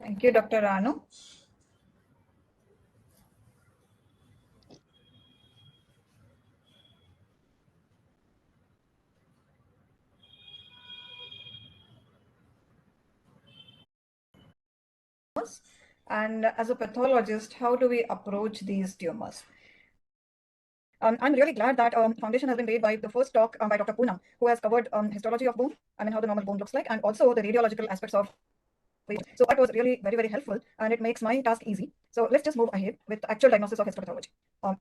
Thank you, Dr. Ranu. And as a pathologist, how do we approach these tumors? I'm really glad that foundation has been laid by the first talk by Dr. Poonam, who has covered histology of bone, how the normal bone looks like, and also the radiological aspects of it. So that was really very, very helpful, and it makes my task easy. So let's just move ahead with the actual diagnosis of histopathology of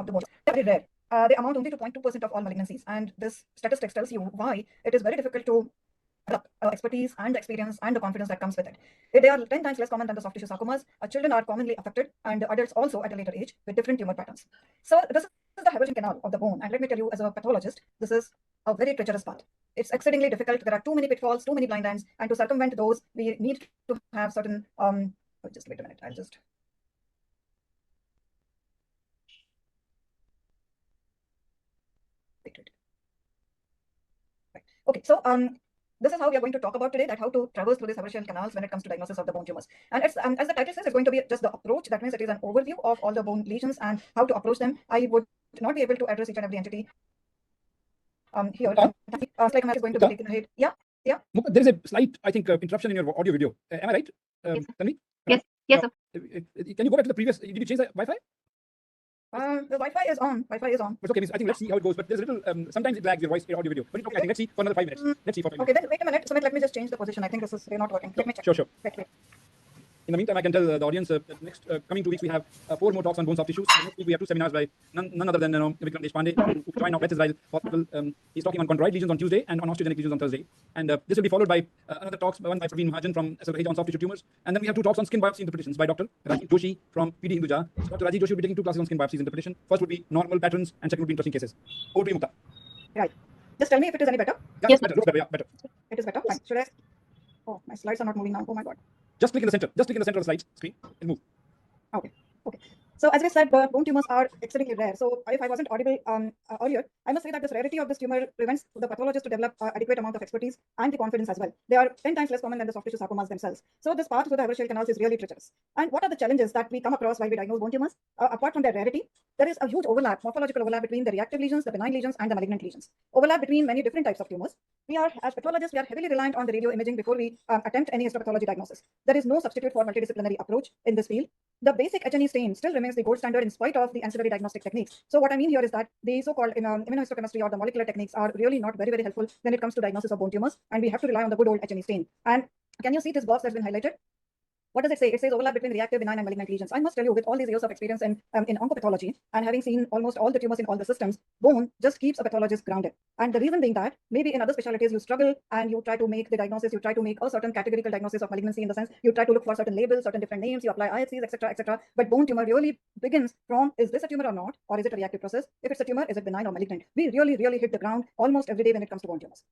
the bone. They're very rare. They amount only to 0.2% of all malignancies, and this statistics tells you why it is very difficult to expertise and the experience and the confidence that comes with it. They are 10 times less common than the soft tissue sarcomas. Children are commonly affected, and adults also at a later age with different tumor patterns. So this is the Haversian canal of the bone, and let me tell you, as a pathologist, this is a very treacherous path. It's exceedingly difficult. There are too many pitfalls, too many blind ends, and to circumvent those, we need to have certain. Just wait a minute. I'll just. Wait. Right. Okay. So this is how we are going to talk about today, that how to traverse through these Haversian canals when it comes to diagnosis of the bone tumors. And it's, as the title says, it's going to be just the approach. That means it is an overview of all the bone lesions and how to approach them. I would not be able to address each and every entity here. Like I'm going to be taken ahead. Yeah. There is a slight, I think, interruption in your audio video. Am I right? Yes. Tell me. Yes. Yes, sir. Can you go back to the previous? Did you change the Wi-Fi? The Wi-Fi is on. Wi-Fi is on. But okay, I think let's see how it goes. But there's a little, sometimes it lags your voice, your audio video. But it's okay. I think let's see for another 5 minutes. Let's see for 5 minutes. Okay, then wait a minute. Sumit, let me just change the position. I think this is not working. Let me check. Sure. Wait. In the meantime, I can tell the audience that next coming 2 weeks we have 4 more talks on bone soft tissues. Next week we have 2 seminars by none other than Vikram Deshpande, who joined now Beth Israel Hospital. He's talking on chondroid lesions on Tuesday and on osteogenic lesions on Thursday. And this will be followed by another talks, one by Praveen Mahajan from SLH on soft tissue tumors. And then we have 2 talks on skin biopsy interpretations by Dr. Rajiv Joshi from PD Hinduja. Dr. Rajiv Joshi will be taking 2 classes on skin biopsies interpretation. First would be normal patterns, and second would be interesting cases. Over to you, Mukta. Right. Just tell me if it is any better. Yeah, Yes, better. Looks better. Yeah, better. It is better. Fine. Should I? Oh, my slides are not moving now. Oh my God. Just click in the center. Just click in the center of the slide screen and move. Okay. So as I said, the bone tumors are exceedingly rare. So if I wasn't audible earlier, I must say that this rarity of this tumor prevents the pathologist to develop adequate amount of expertise and the confidence as well. They are 10 times less common than the soft tissue sarcomas themselves. So this path through the Haversian canals is really treacherous. And what are the challenges that we come across while we diagnose bone tumors? Apart from their rarity, there is a huge overlap, morphological overlap between the reactive lesions, the benign lesions, and the malignant lesions. Overlap between many different types of tumors. We are, as pathologists, we are heavily reliant on the radio imaging before we attempt any histopathology diagnosis. There is no substitute for multidisciplinary approach in this field. The basic H&E stain still remains the gold standard in spite of the ancillary diagnostic techniques. So what I mean here is that the so-called immunohistochemistry or the molecular techniques are really not very, very helpful when it comes to diagnosis of bone tumors, and we have to rely on the good old H&E stain. And can you see this box that's been highlighted? What does it say? It says overlap between reactive, benign, and malignant lesions. I must tell you, with all these years of experience in oncopathology and having seen almost all the tumors in all the systems, bone just keeps a pathologist grounded. And the reason being that maybe in other specialties you struggle and you try to make the diagnosis, you try to make a certain categorical diagnosis of malignancy, in the sense you try to look for certain labels, certain different names, you apply IHCs, etc., etc. But bone tumor really begins from, is this a tumor or not, or is it a reactive process? If it's a tumor, is it benign or malignant? We really hit the ground almost every day when it comes to bone tumors.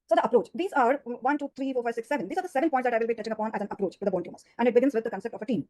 So the approach, these are 1, 2, 3, 4, 5, 6, 7. These are the 7 points that I will be touching upon as an approach to the bone tumors. And it begins with the concept of a team.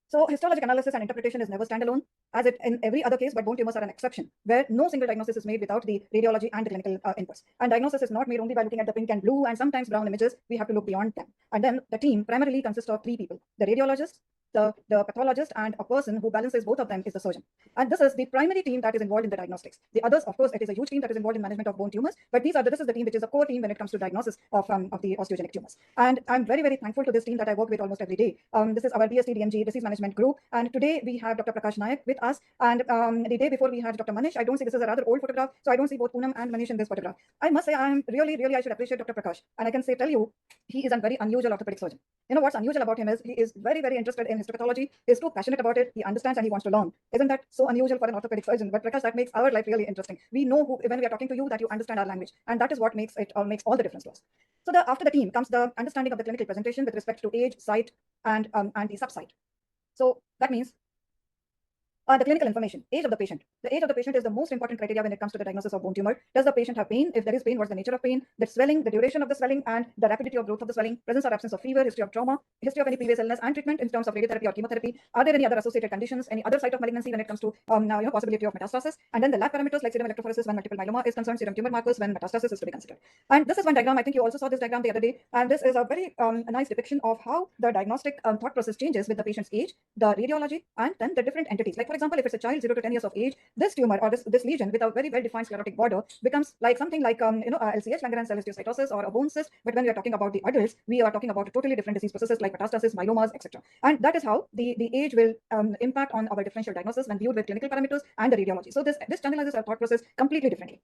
So histologic analysis and interpretation is never standalone, as it in every other case, but bone tumors are an exception, where no single diagnosis is made without the radiology and the clinical inputs. And diagnosis is not made only by looking at the pink and blue and sometimes brown images. We have to look beyond them. And then the team primarily consists of 3 people: the radiologist, the pathologist, and a person who balances both of them is the surgeon. And this is the primary team that is involved in the diagnostics. The others, of course, it is a huge team that is involved in management of bone tumors, but this is the team which is a core team when it comes to diagnosis of the osteogenic tumors. And I'm very thankful to this team that I work with almost every day. This is our BST DMG disease management group, and today we have Dr. Prakash Nayak with us, and the day before we had Dr. Manish. I don't see, this is a rather old photograph, so I don't see both Poonam and Manish in this photograph. I must say I'm really I should appreciate Dr. Prakash, and I can tell you he is a very unusual orthopedic surgeon. You know what's unusual about him is he is very interested in histopathology. He's too passionate about it. He understands and he wants to learn. Isn't that so unusual for an orthopedic surgeon? But Prakash, that makes our life really interesting. We know when we are talking to you that you understand our language, and that is what makes all the difference to us. So after the team comes the understanding of the clinical presentation with respect to age, site, and the subsite. So that means The clinical information, age of the patient. The age of the patient is the most important criteria when it comes to the diagnosis of bone tumor. Does the patient have pain? If there is pain, what's the nature of pain? The swelling, the duration of the swelling, and the rapidity of growth of the swelling, presence or absence of fever, history of trauma, history of any previous illness, and treatment in terms of radiotherapy or chemotherapy. Are there any other associated conditions, any other site of malignancy when it comes to possibility of metastasis? And then the lab parameters like serum electrophoresis when multiple myeloma is concerned, serum tumor markers when metastasis is to be considered. And this is one diagram. I think you also saw this diagram the other day. And this is a very nice depiction of how the diagnostic thought process changes with the patient's age, the radiology, and then the different entities. Like for example, if it's a child 0 to 10 years of age, this tumor or this lesion with a very well defined sclerotic border becomes like something like LCH, Langerhans cell histiocytosis, or a bone cyst. But when we are talking about the adults, we are talking about totally different disease processes like metastasis, myelomas, etc. And that is how the age will impact on our differential diagnosis when viewed with clinical parameters and the radiology. So this generalizes our thought process completely differently.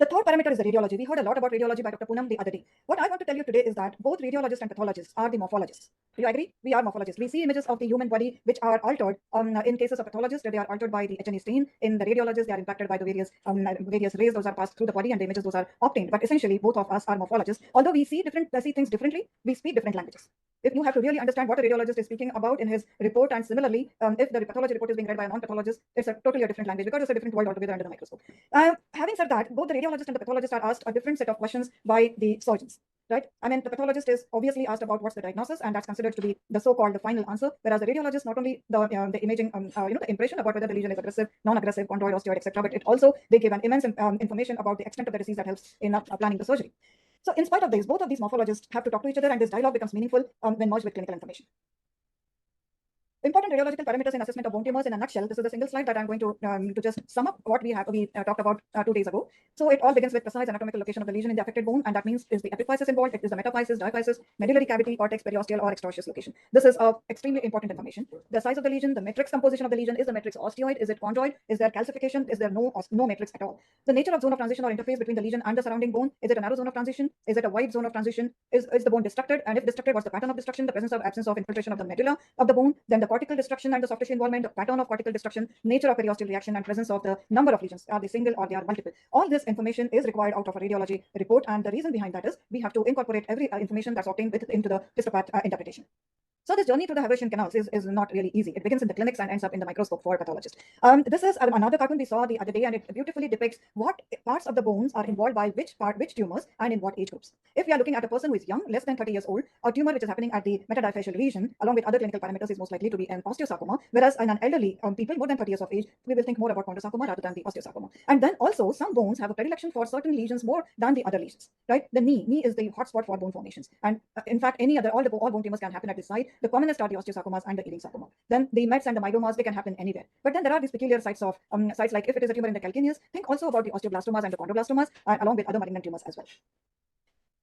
The third parameter is the radiology. We heard a lot about radiology by Dr. Poonam the other day. What I want to tell you today is that both radiologists and pathologists are the morphologists. Do you agree? We are morphologists. We see images of the human body which are altered. In cases of pathologists, they are altered by the H&E stain. In the radiologists, they are impacted by the various rays those are passed through the body and the images those are obtained. But essentially, both of us are morphologists. Although we see things differently, we speak different languages. If you have to really understand what a radiologist is speaking about in his report, and similarly, if the pathology report is being read by a non-pathologist, it's a totally different language because it's a different world altogether under the microscope. Having said that, both the radiologist and the pathologist are asked a different set of questions by the surgeons. Right? I mean, the pathologist is obviously asked about what's the diagnosis, and that's considered to be the so-called the final answer. Whereas the radiologist not only the imaging, the impression about whether the lesion is aggressive, non-aggressive, chondroid, osteoid, etc., but it also they give an immense information about the extent of the disease that helps in planning the surgery. So, in spite of this, both of these morphologists have to talk to each other, and this dialogue becomes meaningful when merged with clinical information. Important radiological parameters in assessment of bone tumors in a nutshell. This is a single slide that I'm going to just sum up what we talked about 2 days ago. So it all begins with precise anatomical location of the lesion in the affected bone, and that means is the epiphysis involved, it is the metaphysis, diaphysis, medullary cavity, cortex, periosteal, or extraosseous location. This is extremely important information. The size of the lesion, the matrix composition of the lesion, is the matrix osteoid, is it chondroid, is there calcification, is there no matrix at all? The nature of zone of transition or interface between the lesion and the surrounding bone, is it a narrow zone of transition, is it a wide zone of transition, is the bone destructed, and if destructed, what's the pattern of destruction, the presence or absence of infiltration of the medulla of the bone, then the cortical destruction and the soft tissue involvement, the pattern of cortical destruction, nature of periosteal reaction, and presence of the number of lesions. Are they single or they are multiple? All this information is required out of a radiology report, and the reason behind that is we have to incorporate every information that's obtained into the histopath interpretation. So this journey through the Haversian canals is not really easy. It begins in the clinics and ends up in the microscope for pathologists. This is another cartoon we saw the other day, and it beautifully depicts what parts of the bones are involved by which tumors, and in what age groups. If we are looking at a person who is young, less than 30 years old, a tumor which is happening at the metadiaphyseal region, along with other clinical parameters, is most likely to be an osteosarcoma. Whereas in an elderly people more than 30 years of age, we will think more about chondrosarcoma rather than the osteosarcoma. And then also some bones have a predilection for certain lesions more than the other lesions. Right? The knee is the hotspot for bone formations, and in fact, all bone tumors can happen at this site. The commonest are the osteosarcomas and the eating sarcoma. Then the mets and the myelomas, they can happen anywhere. But then there are these peculiar sites like if it is a tumor in the calcaneus, think also about the osteoblastomas and the chondroblastomas, along with other malignant tumors as well.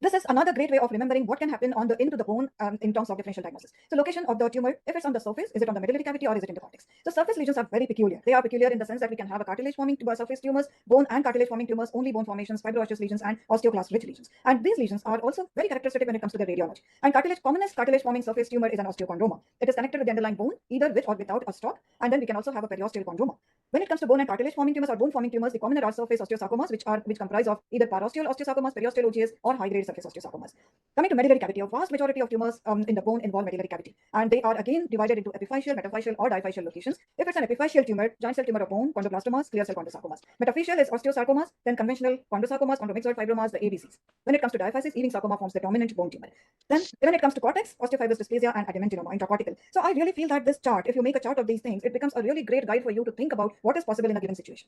This is another great way of remembering what can happen into the bone in terms of differential diagnosis. So location of the tumor, if it's on the surface, is it on the medullary cavity or is it in the cortex? So surface lesions are very peculiar. They are peculiar in the sense that we can have a cartilage-forming surface tumors, bone and cartilage-forming tumors, only bone formations, fibroosseous lesions, and osteoclast-rich lesions. And these lesions are also very characteristic when it comes to the radiology. And commonest cartilage-forming surface tumor is an osteochondroma. It is connected with the underlying bone, either with or without a stalk, and then we can also have a periosteal chondroma. When it comes to bone and cartilage-forming tumors or bone-forming tumors, the commoner are surface osteosarcomas, which comprise of either parosteal osteosarcomas, periosteal OGAs, or high-grade surface osteosarcomas. Coming to medullary cavity, a vast majority of tumors in the bone involve medullary cavity, and they are again divided into epiphyseal, metaphyseal, or diaphyseal locations. If it's an epiphyseal tumor, giant cell tumor of bone, chondroblastomas, clear cell chondrosarcomas. Metaphyseal is osteosarcomas, then conventional chondrosarcomas, chondromyxoid fibromas, the ABCs. When it comes to diaphysis, eating sarcoma forms the dominant bone tumor. Then when it comes to cortex, osteofibrous dysplasia and adamantinoma, intracortical. So I really feel that this chart, if you make a chart of these things, it becomes a really great guide for you to think about what is possible in a given situation.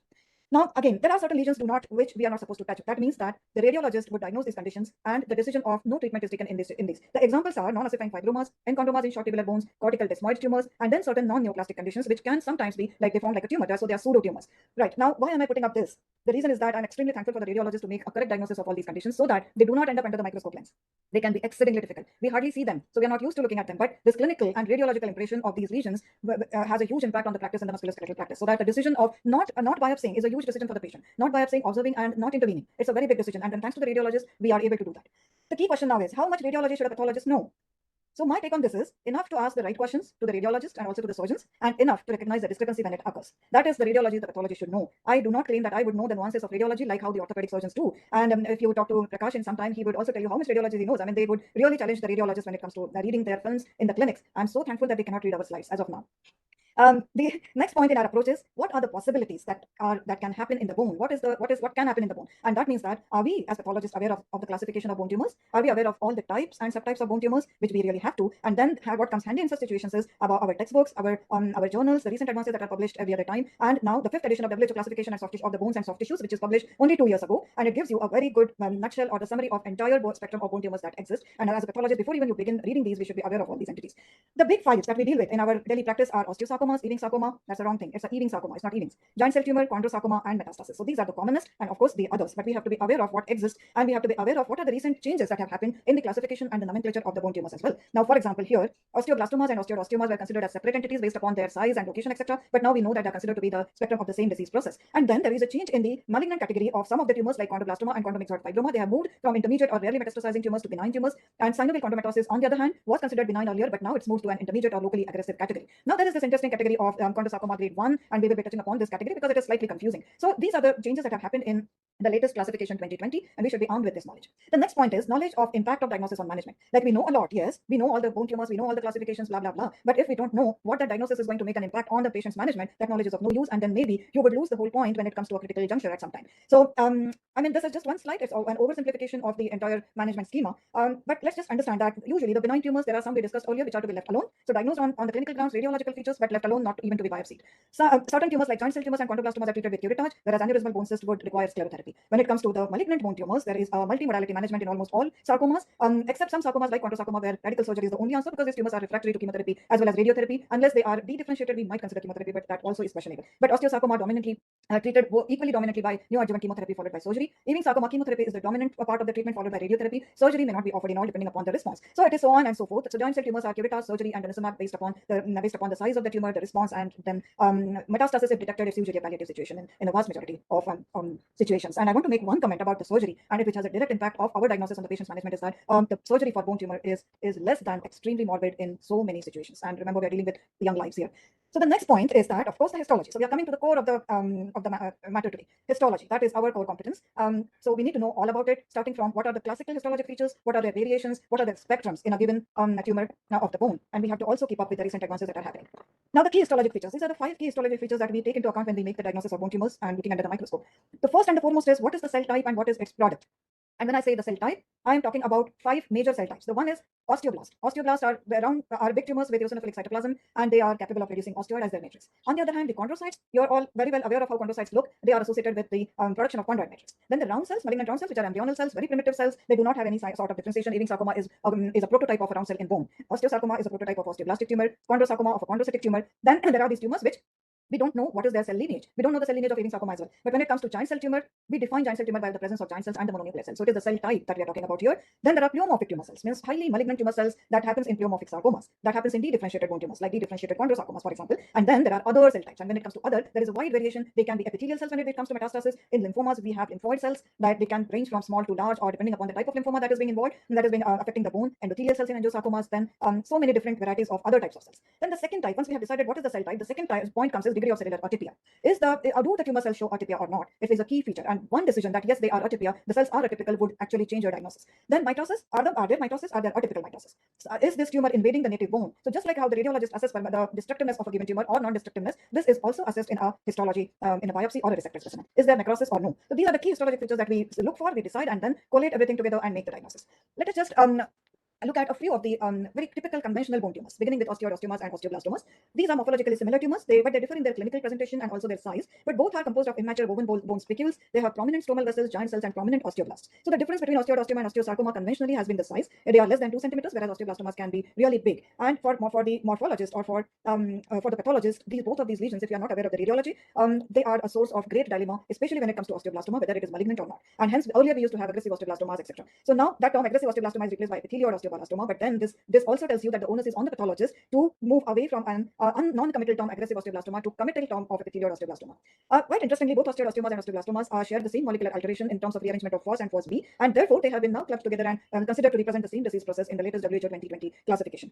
Now, again, there are certain lesions which we are not supposed to touch. That means that the radiologist would diagnose these conditions, and the decision of no treatment is taken in these. The examples are non-ossifying fibromas, enchondromas in short tubular bones, cortical desmoid tumors, and then certain non-neoplastic conditions which can sometimes be like they form like a tumor, so they are pseudotumors. Right, now, why am I putting up this? The reason is that I'm extremely thankful for the radiologist to make a correct diagnosis of all these conditions so that they do not end up under the microscope lens. They can be exceedingly difficult. We hardly see them, so we are not used to looking at them. But this clinical and radiological impression of these lesions has a huge impact on the practice and the musculoskeletal practice. So that the decision of not biopsying is a huge decision for the patient. Not biopsying, observing, and not intervening. It's a very big decision, and then thanks to the radiologist, we are able to do that. The key question now is, how much radiology should a pathologist know? So my take on this is enough to ask the right questions to the radiologist and also to the surgeons, and enough to recognize the discrepancy when it occurs. That is the radiology the pathologist should know. I do not claim that I would know the nuances of radiology like how the orthopedic surgeons do. And if you talk to Prakash in some time, he would also tell you how much radiology he knows. I mean, they would really challenge the radiologist when it comes to reading their films in the clinics. I'm so thankful that they cannot read our slides as of now. The next point in our approach is what are the possibilities that can happen in the bone? What can happen in the bone? And that means that are we as pathologists aware of the classification of bone tumors? Are we aware of all the types and subtypes of bone tumors, which we really have to? And then what comes handy in such situations is about our textbooks, our journals, the recent advances that are published every other time, and now the 5th edition of WHO classification of of the bones and soft tissues, which is published only 2 years ago, and it gives you a very good nutshell or the summary of entire bone spectrum of bone tumors that exist. And as a pathologist, before even you begin reading these, we should be aware of all these entities. The big files that we deal with in our daily practice are osteosarcomas, Ewing sarcoma. That's the wrong thing. It's a Ewing sarcoma. It's not Ewing's. Giant cell tumor, chondrosarcoma, and metastasis. So these are the commonest, and of course the others. But we have to be aware of what exists, and we have to be aware of what are the recent changes that have happened in the classification and the nomenclature of the bone tumors as well. Now, for example, here osteoblastomas and osteodostomas were considered as separate entities based upon their size and location, etc. But now we know that they are considered to be the spectrum of the same disease process. And then there is a change in the malignant category of some of the tumors like chondroblastoma and chondromyxoid fibroma. They have moved from intermediate or rarely metastasizing tumors to benign tumors. And synovial chondromatosis, on the other hand, was considered benign earlier, but now it's moved to an intermediate or locally aggressive category. Now there is this interesting category of chondrosarcoma grade 1, and we will be touching upon this category because it is slightly confusing. So these are the changes that have happened in the latest classification 2020, and we should be armed with this knowledge. The next point is knowledge of impact of diagnosis on management. Like we know a lot, yes, we know all the bone tumors, we know all the classifications, blah, blah, blah. But if we don't know what that diagnosis is going to make an impact on the patient's management, that knowledge is of no use, and then maybe you would lose the whole point when it comes to a critical juncture at some time. So, I mean, this is just one slide. It's an oversimplification of the entire management schema. But let's just understand that usually the benign tumors, there are some we discussed earlier, which are to be left alone. So diagnosed on the clinical grounds, radiological features, but left alone, not even to be biopsied. So, certain tumors like giant cell tumors and chondroblastomas are treated with curettage, whereas aneurysmal bone cyst would require sclerotherapy. When it comes to the malignant bone tumors, there is a multimodality management in almost all sarcomas, except some sarcomas like chondrosarcoma, where radical surgery is the only answer because these tumors are refractory to chemotherapy as well as radiotherapy. Unless they are de-differentiated, we might consider chemotherapy, but that also is questionable. But osteosarcoma dominantly treated equally dominantly by neoadjuvant chemotherapy followed by surgery. Ewing sarcoma, chemotherapy is the dominant part of the treatment followed by radiotherapy. Surgery may not be offered in all depending upon the response. So it is so on and so forth. So giant cell tumors are curettage, surgery, and denosumab based upon the size of the tumor, the response, and then metastasis if detected. It's usually a palliative situation in the vast majority of situations. And I want to make one comment about the surgery, and which has a direct impact of our diagnosis on the patient's management, is that the surgery for bone tumor is less than extremely morbid in so many situations. And remember, we are dealing with young lives here. So the next point is that, of course, the histology. So we are coming to the core of the matter today. Histology, that is our core competence. So we need to know all about it, starting from what are the classical histologic features, what are their variations, what are the spectrums in a given tumor of the bone, and we have to also keep up with the recent advances that are happening. Now, the key histologic features. These are the 5 key histologic features that we take into account when we make the diagnosis of bone tumors and looking under the microscope. The first and the foremost is what is the cell type and what is its product. And when I say the cell type, I am talking about 5 major cell types. The one is osteoblast. Osteoblasts are big tumors with eosinophilic cytoplasm, and they are capable of producing osteoid as their matrix. On the other hand, the chondrocytes, you're all very well aware of how chondrocytes look. They are associated with the production of chondroid matrix. Then the round cells, malignant round cells, which are embryonal cells, very primitive cells. They do not have any sort of differentiation. Ewing sarcoma is a prototype of a round cell in bone. Osteosarcoma is a prototype of osteoblastic tumor. Chondrosarcoma of a chondrocytic tumor. Then there are these tumors which we don't know what is their cell lineage. We don't know the cell lineage of Ewing sarcoma as well. But when it comes to giant cell tumor, we define giant cell tumor by the presence of giant cells and the mononuclear cells. So it is the cell type that we are talking about here. Then there are pleomorphic tumor cells, means highly malignant tumor cells that happens in pleomorphic sarcomas. That happens in de-differentiated bone tumors, like de-differentiated chondrosarcomas, for example. And then there are other cell types. And when it comes to other, there is a wide variation. They can be epithelial cells when it comes to metastasis. In lymphomas, we have lymphoid cells that they can range from small to large, or depending upon the type of lymphoma that is being involved, that is being affecting the bone. Endothelial cells in angiosarcomas. Then so many different varieties of other types of cells. Then the second type, once we have decided what is the cell type, the second point comes is degree of cellular atypia. Do the tumor cells show atypia or not? It is a key feature, and one decision that yes, they are atypia, the cells are atypical, would actually change your diagnosis. Then mitosis, are there mitosis? Are there atypical mitosis? So, is this tumor invading the native bone? So just like how the radiologist assesses the destructiveness of a given tumor or non-destructiveness, this is also assessed in a histology, in a biopsy or a resected specimen. Is there necrosis or no? So these are the key histologic features that we look for, we decide, and then collate everything together and make the diagnosis. Let us just look at a few of the very typical conventional bone tumors, beginning with osteodostomas and osteoblastomas. These are morphologically similar tumors, but they differ in their clinical presentation and also their size, but both are composed of immature woven bone spicules. They have prominent stromal vessels, giant cells, and prominent osteoblasts. So the difference between osteodostoma and osteosarcoma conventionally has been the size. They are less than 2 centimeters, whereas osteoblastomas can be really big. And for the morphologist or for the pathologist, both of these lesions, if you are not aware of the radiology, they are a source of great dilemma, especially when it comes to osteoblastoma, whether it is malignant or not. And hence, earlier we used to have aggressive osteoblastomas, etc. So now that term aggressive osteoblastoma is replaced by epithelial osteoblastoma, but then this also tells you that the onus is on the pathologist to move away from an non-committal term aggressive osteoblastoma to committal term of epithelial osteoblastoma. Quite interestingly, both osteodostomas and osteoblastomas share the same molecular alteration in terms of rearrangement of FOS and FOSB, and therefore they have been now clubbed together and considered to represent the same disease process in the latest WHO 2020 classification.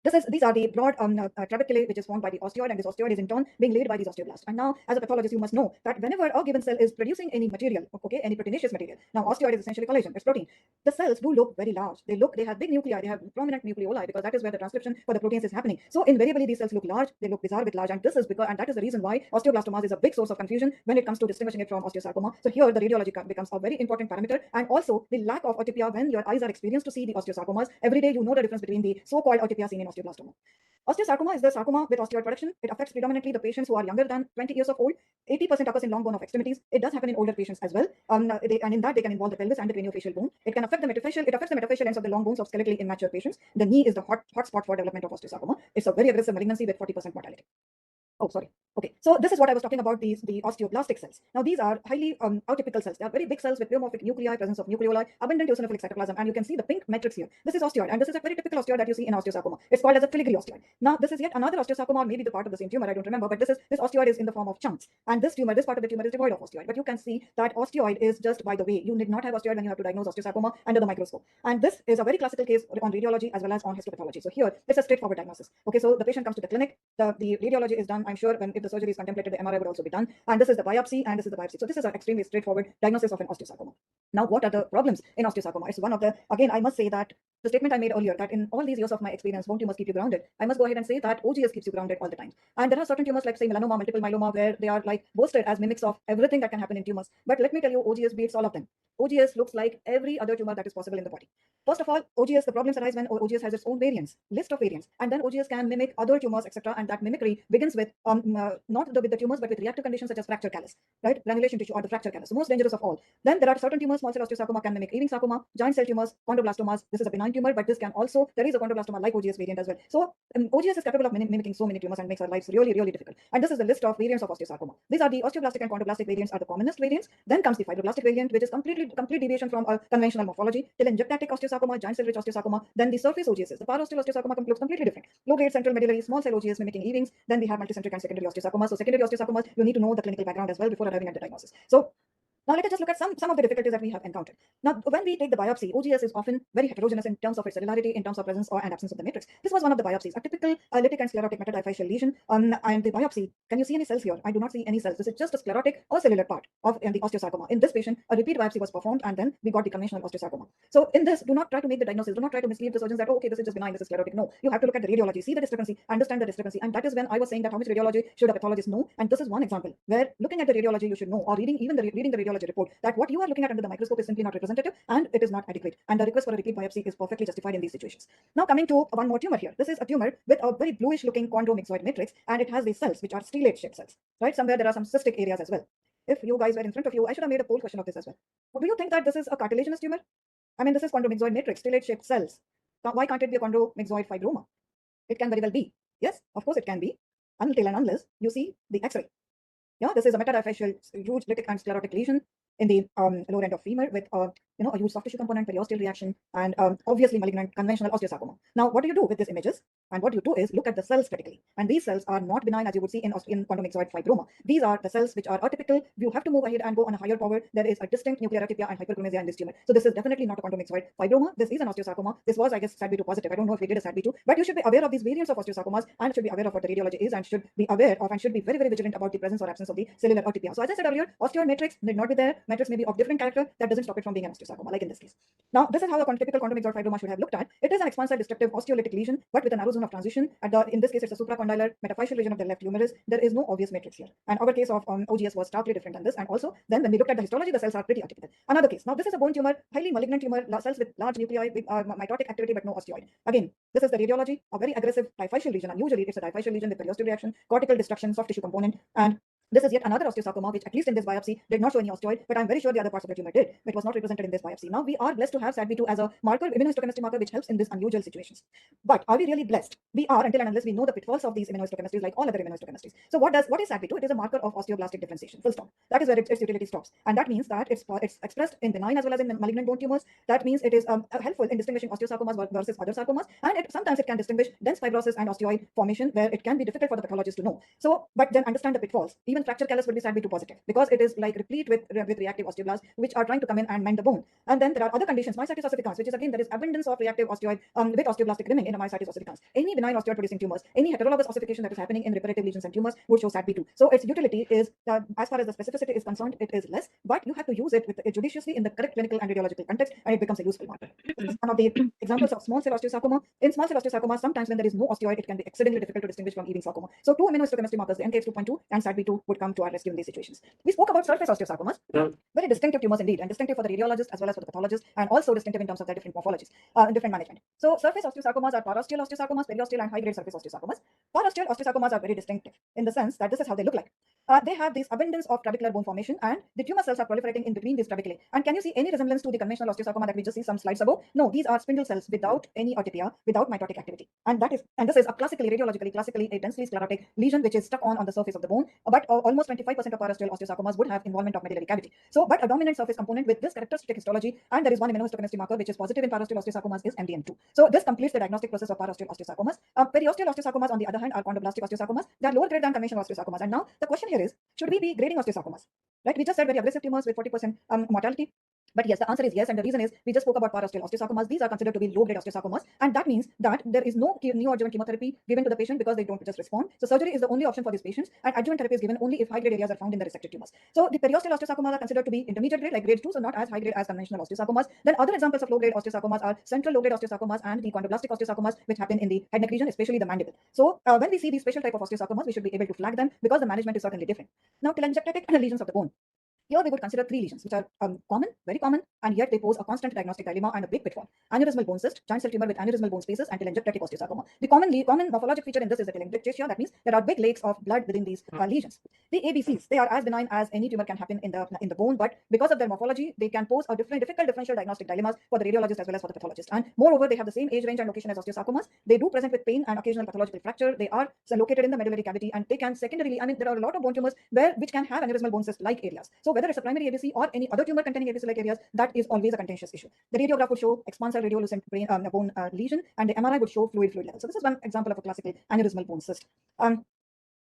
These are the broad trabeculae which is formed by the osteoid, and this osteoid is in turn being laid by these osteoblasts. And now, as a pathologist, you must know that whenever a given cell is producing any material, okay, any proteinaceous material. Now, osteoid is essentially collagen, it's protein. The cells do look very large. They have big nuclei, they have prominent nucleoli, because that is where the transcription for the proteins is happening. So invariably, these cells look large, they look bizarre with large, and that is the reason why osteoblastomas is a big source of confusion when it comes to distinguishing it from osteosarcoma. So here, the radiology becomes a very important parameter, and also the lack of atypia when your eyes are experienced to see the osteosarcomas. Every day, you know the difference between the so-called atypia seen in osteoblastoma. Osteosarcoma is the sarcoma with osteoid production. It affects predominantly the patients who are younger than 20 years of old. 80% occurs in long bone of extremities. It does happen in older patients as well. And in that, they can involve the pelvis and the craniofacial bone. It can affect the metaphyseal. It affects the metaphyseal ends of the long bones of skeletally immature patients. The knee is the hot spot for development of osteosarcoma. It's a very aggressive malignancy with 40% mortality. Oh, sorry. Okay, so this is what I was talking about, the osteoblastic cells. Now, these are highly atypical cells. They are very big cells with pleomorphic nuclei, presence of nucleoli, abundant eosinophilic cytoplasm, and you can see the pink matrix here. This is osteoid, and this is a very typical osteoid that you see in osteosarcoma. It's called as a filigree osteoid. Now, this is yet another osteosarcoma, or maybe the part of the same tumor, I don't remember, but this osteoid is in the form of chunks. And this part of the tumor is devoid of osteoid. But you can see that osteoid is just by the way. You need not have osteoid when you have to diagnose osteosarcoma under the microscope. And this is a very classical case on radiology as well as on histopathology. So here, it's a straightforward diagnosis. Okay, so the patient comes to the clinic, the radiology is done. I'm sure if the surgery is contemplated, the MRI would also be done. And this is the biopsy, and this is the biopsy. So this is an extremely straightforward diagnosis of an osteosarcoma. Now, what are the problems in osteosarcoma? It's one of the, again, I must say that the statement I made earlier, that in all these years of my experience, bone tumors keep you grounded. I must go ahead and say that OGS keeps you grounded all the time. And there are certain tumors like, say, melanoma, multiple myeloma, where they are like boasted as mimics of everything that can happen in tumors. But let me tell you, OGS beats all of them. OGS looks like every other tumor that is possible in the body. First of all, OGS, the problems arise when OGS has its own variants, list of variants, and then OGS can mimic other tumors, etc. And that mimicry begins with not with the tumors, but with reactive conditions such as fracture callus, right? Granulation tissue or the fracture callus, the most dangerous of all. Then there are certain tumors, small cell osteosarcoma can mimic Ewing sarcoma, giant cell tumors, chondroblastomas. This is a benign tumor, but this can also, there is a chondroblastoma like OGS variant as well. So OGS is capable of mimicking so many tumors and makes our lives really, really difficult. And this is the list of variants of osteosarcoma. These are the osteoblastic and chondroblastic variants are the commonest variants. Then comes the fibroblastic variant, which is complete deviation from a conventional morphology. Till injectatic osteosarcoma, giant cell rich osteosarcoma. Then the surface OGS, the parosteal osteosarcoma looks completely different. Low grade central medullary, small cell OGS mimicking Ewing's. Then we have multicentric and secondary osteosarcomas. So secondary osteosarcomas, you need to know the clinical background as well before arriving at the diagnosis. So now let us just look at some of the difficulties that we have encountered. Now, when we take the biopsy, OGS is often very heterogeneous in terms of its cellularity, in terms of presence or and absence of the matrix. This was one of the biopsies, a typical lytic and sclerotic metadiaphyseal lesion. And the biopsy, can you see any cells here? I do not see any cells. This is just a sclerotic or cellular part of the osteosarcoma. In this patient, a repeat biopsy was performed, and then we got the conventional osteosarcoma. So in this, do not try to make the diagnosis. Do not try to mislead the surgeons that, oh, okay, this is just benign, this is sclerotic. No, you have to look at the radiology, see the discrepancy, understand the discrepancy. And that is when I was saying that how much radiology should a pathologist know. And this is one example where looking at the radiology, you should know, or reading the radiology report, that what you are looking at under the microscope is simply not representative, and it is not adequate. And the request for a repeat biopsy is perfectly justified in these situations. Now, coming to one more tumor here. This is a tumor with a very bluish looking chondromyxoid matrix, and it has these cells which are stellate shaped cells, right? Somewhere there are some cystic areas as well. If you guys were in front of you, I should have made a poll question of this as well. Do you think that this is a cartilaginous tumor? I mean, this is chondromyxoid matrix, stellate shaped cells. Why can't it be a chondromyxoid fibroma? It can very well be. Yes, of course it can be, until and unless you see the X-ray. Yeah, this is a metadiaphyseal huge lytic and sclerotic lesion in the lower end of femur with a huge soft tissue component, periosteal reaction, and obviously malignant conventional osteosarcoma. Now, what do you do with these images? And what you do is look at the cells critically. And these cells are not benign as you would see in chondromyxoid fibroma. These are the cells which are atypical. You have to move ahead and go on a higher power. There is a distinct nuclear atypia and hyperchromasia in this tumor. So this is definitely not a chondromyxoid fibroma. This is an osteosarcoma. This was, I guess, SADB2 positive. I don't know if we did a SADB2, but you should be aware of these variants of osteosarcomas and should be aware of what the radiology is and should be aware of and should be very, very vigilant about the presence or absence of the cellular atypia. So as I said earlier, osteoid matrix need not be there. Matrix may be of different character. That doesn't stop it from being an osteosarcoma, like in this case. Now, this is how a typical chondromyxoid fibroma should have looked at. It is an expansile destructive osteolytic lesion, but with a narrow zone of transition. In this case, it's a supracondylar metaphyseal region of the left humerus. There is no obvious matrix here. And our case of OGS was starkly different than this. And also, then when we looked at the histology, the cells are pretty atypical. Another case. Now, this is a bone tumor, highly malignant tumor, cells with large nuclei, with mitotic activity, but no osteoid. Again, this is the radiology, a very aggressive diphyseal lesion. And usually, it's a diphyseal lesion with periosteal reaction, cortical destruction, soft tissue component, and this is yet another osteosarcoma, which at least in this biopsy did not show any osteoid, but I'm very sure the other parts of the tumor did. It was not represented in this biopsy. Now we are blessed to have SADB2 as a marker, immunohistochemistry marker, which helps in these unusual situations. But are we really blessed? We are until and unless we know the pitfalls of these immunohistochemistries, like all other immunohistochemistries. So what is SADB2? It is a marker of osteoblastic differentiation. Full stop. That is where its utility stops, and that means that it's expressed in benign as well as in malignant bone tumors. That means it is helpful in distinguishing osteosarcomas versus other sarcomas, and sometimes it can distinguish dense fibrosis and osteoid formation, where it can be difficult for the pathologist to know. So, but then understand the pitfalls. Even even fracture callus would be SATB2 positive because it is like replete with reactive osteoblasts which are trying to come in and mend the bone. And then there are other conditions, myositis ossificans, which is again there is abundance of reactive osteoid with osteoblastic rimming in a myositis ossificans. Any benign osteoid producing tumors, any heterologous ossification that is happening in reparative lesions and tumors would show SATB2. So its utility is, as far as the specificity is concerned, it is less, but you have to use it judiciously in the correct clinical and radiological context, and it becomes a useful one. One of the examples of small cell osteosarcoma. In small cell osteosarcoma, sometimes when there is no osteoid, it can be exceedingly difficult to distinguish from even sarcoma. So two immunohistochemistry markers, the NKX2.2 and SATB2, would come to our rescue in these situations. We spoke about surface osteosarcomas, very distinctive tumors indeed, and distinctive for the radiologist as well as for the pathologist, and also distinctive in terms of their different morphologies, different management. So surface osteosarcomas are parosteal osteosarcomas, periosteal, and high-grade surface osteosarcomas. Parosteal osteosarcomas are very distinctive in the sense that this is how they look like. They have this abundance of trabecular bone formation, and the tumor cells are proliferating in between these trabeculae. And can you see any resemblance to the conventional osteosarcoma that we just see some slides ago? No, these are spindle cells without any atypia, without mitotic activity. And this is a radiologically a densely sclerotic lesion which is stuck on the surface of the bone. But almost 25% of parosteal osteosarcomas would have involvement of medullary cavity. So, but a dominant surface component with this characteristic histology, and there is one immunohistochemistry marker which is positive in parosteal osteosarcomas, is MDM2. So this completes the diagnostic process of parosteal osteosarcomas. Periosteal osteosarcomas, on the other hand, are chondroblastic osteosarcomas. They are lower grade than conventional osteosarcomas. And now the question here is, should we be grading osteosarcomas? Right? We just said very aggressive tumors with 40% mortality. But yes, the answer is yes, and the reason is we just spoke about parosteal osteosarcomas. These are considered to be low-grade osteosarcomas, and that means that there is no neoadjuvant chemotherapy given to the patient because they don't just respond. So surgery is the only option for these patients, and adjuvant therapy is given only if high-grade areas are found in the resected tumors. So the periosteal osteosarcomas are considered to be intermediate grade, like grade 2, so not as high grade as conventional osteosarcomas. Then other examples of low-grade osteosarcomas are central low-grade osteosarcomas and the chondroblastic osteosarcomas, which happen in the head neck region, especially the mandible. So when we see these special type of osteosarcomas, we should be able to flag them because the management is certainly different. Now, telangiectatic lesions of the bone. Here we would consider three lesions, which are common, very common, and yet they pose a constant diagnostic dilemma and a big pitfall. Aneurysmal bone cyst, giant cell tumor with aneurysmal bone spaces, and telangiectatic osteosarcoma. The common morphologic feature in this is the telangiectasia. That means there are big lakes of blood within these lesions. The ABCs, they are as benign as any tumor can happen in the bone, but because of their morphology, they can pose a difficult differential diagnostic dilemmas for the radiologist as well as for the pathologist. And moreover, they have the same age range and location as osteosarcomas. They do present with pain and occasional pathological fracture. They are located in the medullary cavity, and they can secondarily, there are a lot of bone tumors which can have aneurysmal bone cyst like areas. So whether it's a primary ABC or any other tumor containing ABC-like areas, that is always a contentious issue. The radiograph would show expansile radiolucent bone lesion, and the MRI would show fluid level. So this is one example of a classical aneurysmal bone cyst.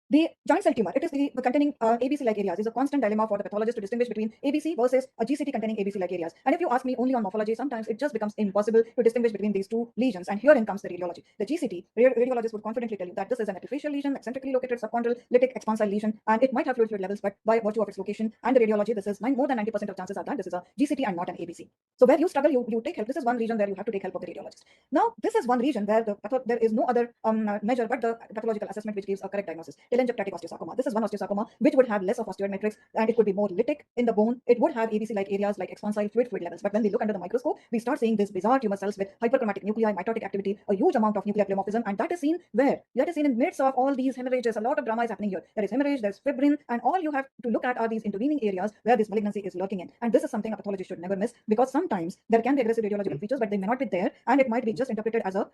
The giant cell tumor, it is the containing ABC-like areas, is a constant dilemma for the pathologist to distinguish between ABC versus a GCT containing ABC-like areas. And if you ask me only on morphology, sometimes it just becomes impossible to distinguish between these two lesions. And herein comes the radiology. The GCT, radiologist would confidently tell you that this is an epiphyseal lesion, eccentrically located subchondral lytic expansile lesion, and it might have fluid levels, but by virtue of its location and the radiology, this is more than 90% of chances are that this is a GCT and not an ABC. So where you struggle, you take help. This is one region where you have to take help of the radiologist. Now, this is one region where there is no other measure but the pathological assessment which gives a correct diagnosis. Telangiectatic osteosarcoma. This is one osteosarcoma which would have less of osteoid matrix, and it could be more lytic in the bone. It would have ABC-like areas like expansile fluid levels. But when we look under the microscope, we start seeing these bizarre tumor cells with hyperchromatic nuclei, mitotic activity, a huge amount of nuclear pleomorphism, and that is seen where? That is seen in midst of all these hemorrhages. A lot of drama is happening here. There is hemorrhage, there's fibrin, and all you have to look at are these intervening areas where this malignancy is lurking in. And this is something a pathologist should never miss, because sometimes there can be aggressive radiological features, but they may not be there, and it might be just interpreted as a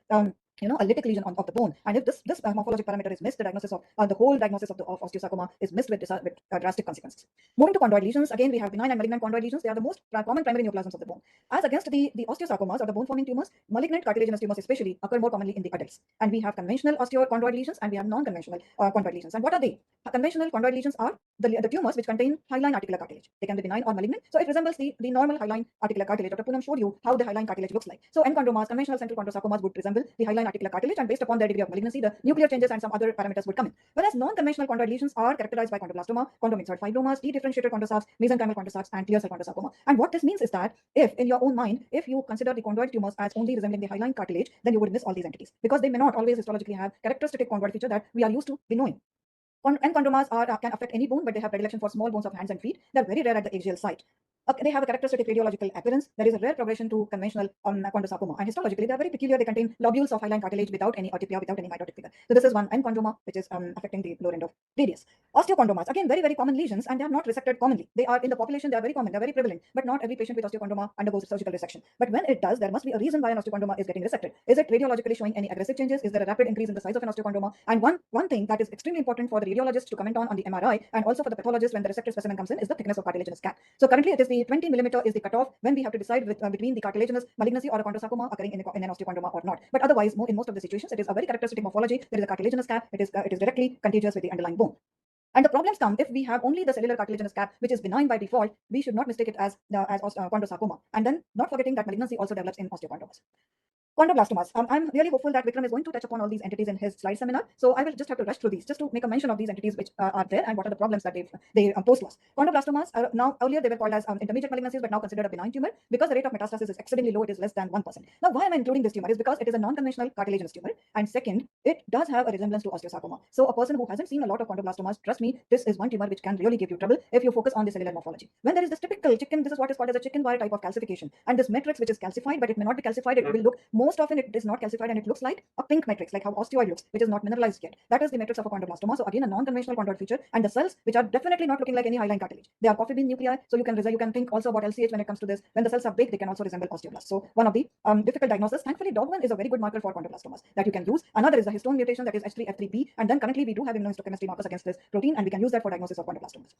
a lytic lesion of the bone. And if this morphologic parameter is missed, the diagnosis of the whole diagnosis of osteosarcoma is missed with drastic consequences. Moving to chondroid lesions, again we have benign and malignant chondroid lesions. They are the most common primary neoplasms of the bone. As against the osteosarcomas or the bone forming tumors, malignant cartilaginous tumors especially occur more commonly in the adults. And we have conventional osteochondroid lesions and we have non-conventional chondroid lesions. And what are they? Conventional chondroid lesions are the tumors which contain hyaline articular cartilage. They can be benign or malignant, so it resembles the normal hyaline articular cartilage. Dr. Poonam showed you how the hyaline cartilage looks like. So enchondromas, conventional central chondrosarcomas, would resemble the hyaline articular cartilage, and based upon their degree of malignancy, the nuclear changes and some other parameters would come in. Whereas non-conventional chondroid lesions are characterized by chondroblastoma, chondromyxoid fibromas, dedifferentiated chondrosarcs, mesenchymal chondrosarcs, and clear cell chondrosarcoma. And what this means is that if in your own mind, if you consider the chondroid tumors as only resembling the hyaline cartilage, then you would miss all these entities, because they may not always histologically have characteristic chondroid feature that we are used to be knowing. Enchondromas can affect any bone, but they have predilection for small bones of hands and feet. They're very rare at the axial site. They have a characteristic radiological appearance. There is a rare progression to conventional chondrosarcoma, and histologically they are very peculiar. They contain lobules of hyaline cartilage without any atypia, without any mitotic figure. So this is one enchondroma which is affecting the lower end of radius. Osteochondromas, again very common lesions, and they are not resected commonly. They are in the population, they are very common, they are very prevalent, but not every patient with osteochondroma undergoes surgical resection. But when it does, there must be a reason why an osteochondroma is getting resected. Is it radiologically showing any aggressive changes? Is there a rapid increase in the size of an osteochondroma? And one thing that is extremely important for the radiologist to comment on the MRI, and also for the pathologist when the resected specimen comes in, is the thickness of cartilaginous cap. So currently it is the 20 millimeter is the cutoff when we have to decide between the cartilaginous malignancy or a chondrosarcoma occurring in an osteochondroma or not. But otherwise, in most of the situations, it is a very characteristic morphology. There is a cartilaginous cap. It is directly contagious with the underlying bone. And the problems come if we have only the cellular cartilaginous cap, which is benign by default. We should not mistake it as chondrosarcoma. And then not forgetting that malignancy also develops in osteochondromas. Chondroblastomas. I'm really hopeful that Vikram is going to touch upon all these entities in his slide seminar. So I will just have to rush through these just to make a mention of these entities which are there and what are the problems that they pose to us. Chondroblastomas are now, earlier they were called as intermediate malignancies, but now considered a benign tumor because the rate of metastasis is exceedingly low. It is less than 1%. Now, why am I including this tumor is because it is a non-conventional cartilaginous tumor, and second, it does have a resemblance to osteosarcoma. So a person who hasn't seen a lot of chondroblastomas, trust me, this is one tumor which can really give you trouble if you focus on the cellular morphology. When there is this typical chicken, this is what is called as a chicken wire type of calcification, and this matrix which is calcified, but it may not be calcified. It will look, most often it is not calcified and it looks like a pink matrix, like how osteoid looks, which is not mineralized yet. That is the matrix of a chondroblastoma. So again, a non-conventional chondroid feature, and the cells which are definitely not looking like any hyaline cartilage. They are coffee bean nuclei. So you can think also about LCH when it comes to this. When the cells are big, they can also resemble osteoblasts. So one of the difficult diagnosis. Thankfully, DOG1 is a very good marker for chondroblastomas that you can use. Another is the histone mutation, that is H3F3B, and then currently we do have immunohistochemistry markers against this protein, and we can use that for diagnosis of chondroblastomas.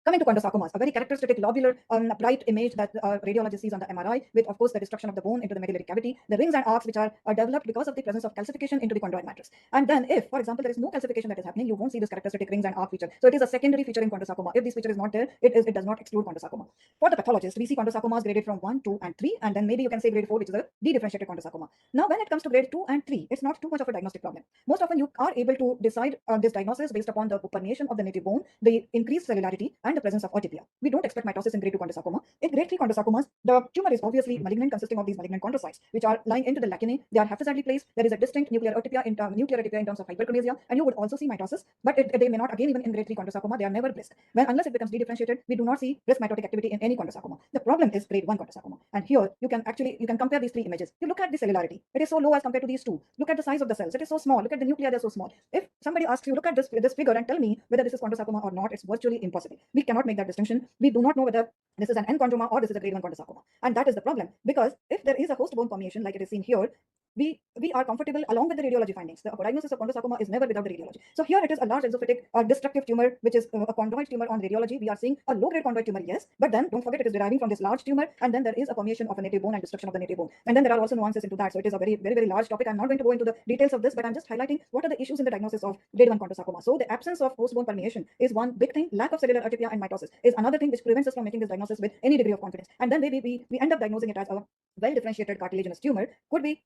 Coming to chondrosarcomas, a very characteristic lobular bright image that radiologist sees on the MRI, with of course the destruction of the bone into the medullary cavity, the rings and arcs which are developed because of the presence of calcification into the chondroid matrix. And then if, for example, there is no calcification that is happening, you won't see this characteristic rings and arc feature. So it is a secondary feature in chondrosarcoma. If this feature is not there, it does not exclude chondrosarcoma. For the pathologist, we see chondrosarcomas graded from 1, 2, and 3, and then maybe you can say grade 4, which is a dedifferentiated chondrosarcoma. Now, when it comes to grade 2 and 3, it's not too much of a diagnostic problem. Most often you are able to decide this diagnosis based upon the permeation of the native bone, the increased cellularity, and the presence of atypia. We don't expect mitosis in grade 2 chondrosarcoma. In grade 3 chondrosarcomas, the tumor is obviously malignant, consisting of these malignant chondrocytes, which are lying into the lacunae. They are haphazardly placed. There is a distinct nuclear atypia in terms of hyperchromasia, and you would also see mitosis, but they may not, again, even in grade 3 chondrosarcoma, they are never blissed. Unless it becomes dedifferentiated, we do not see brisk mitotic activity in any chondrosarcoma. The problem is grade 1 chondrosarcoma. And here you can compare these three images. You look at the cellularity. It is so low as compared to these two. Look at the size of the cells. It is so small. Look at the nuclei, they're so small. If somebody asks you, look at this figure and tell me whether this is chondrosarcoma or not, it's virtually impossible. We cannot make that distinction. We do not know whether this is an enchondroma or this is a grade 1 chondrosarcoma. And that is the problem, because if there is a host bone permeation like it is seen here, we are comfortable along with the radiology findings. The diagnosis of chondrosarcoma is never without the radiology. So here it is a large exophytic destructive tumor, which is a chondroid tumor on radiology. We are seeing a low-grade chondroid tumor, yes, but then don't forget it is deriving from this large tumor, and then there is a permeation of a native bone and destruction of the native bone. And then there are also nuances into that. So it is a very, very, very large topic. I'm not going to go into the details of this, but I'm just highlighting what are the issues in the diagnosis of grade 1 chondrosarcoma. So the absence of host bone permeation is one big thing. Lack of cellular atypia and mitosis is another thing which prevents us from making this diagnosis with any degree of confidence. And then we end up diagnosing it as a well-differentiated cartilaginous tumor. Could be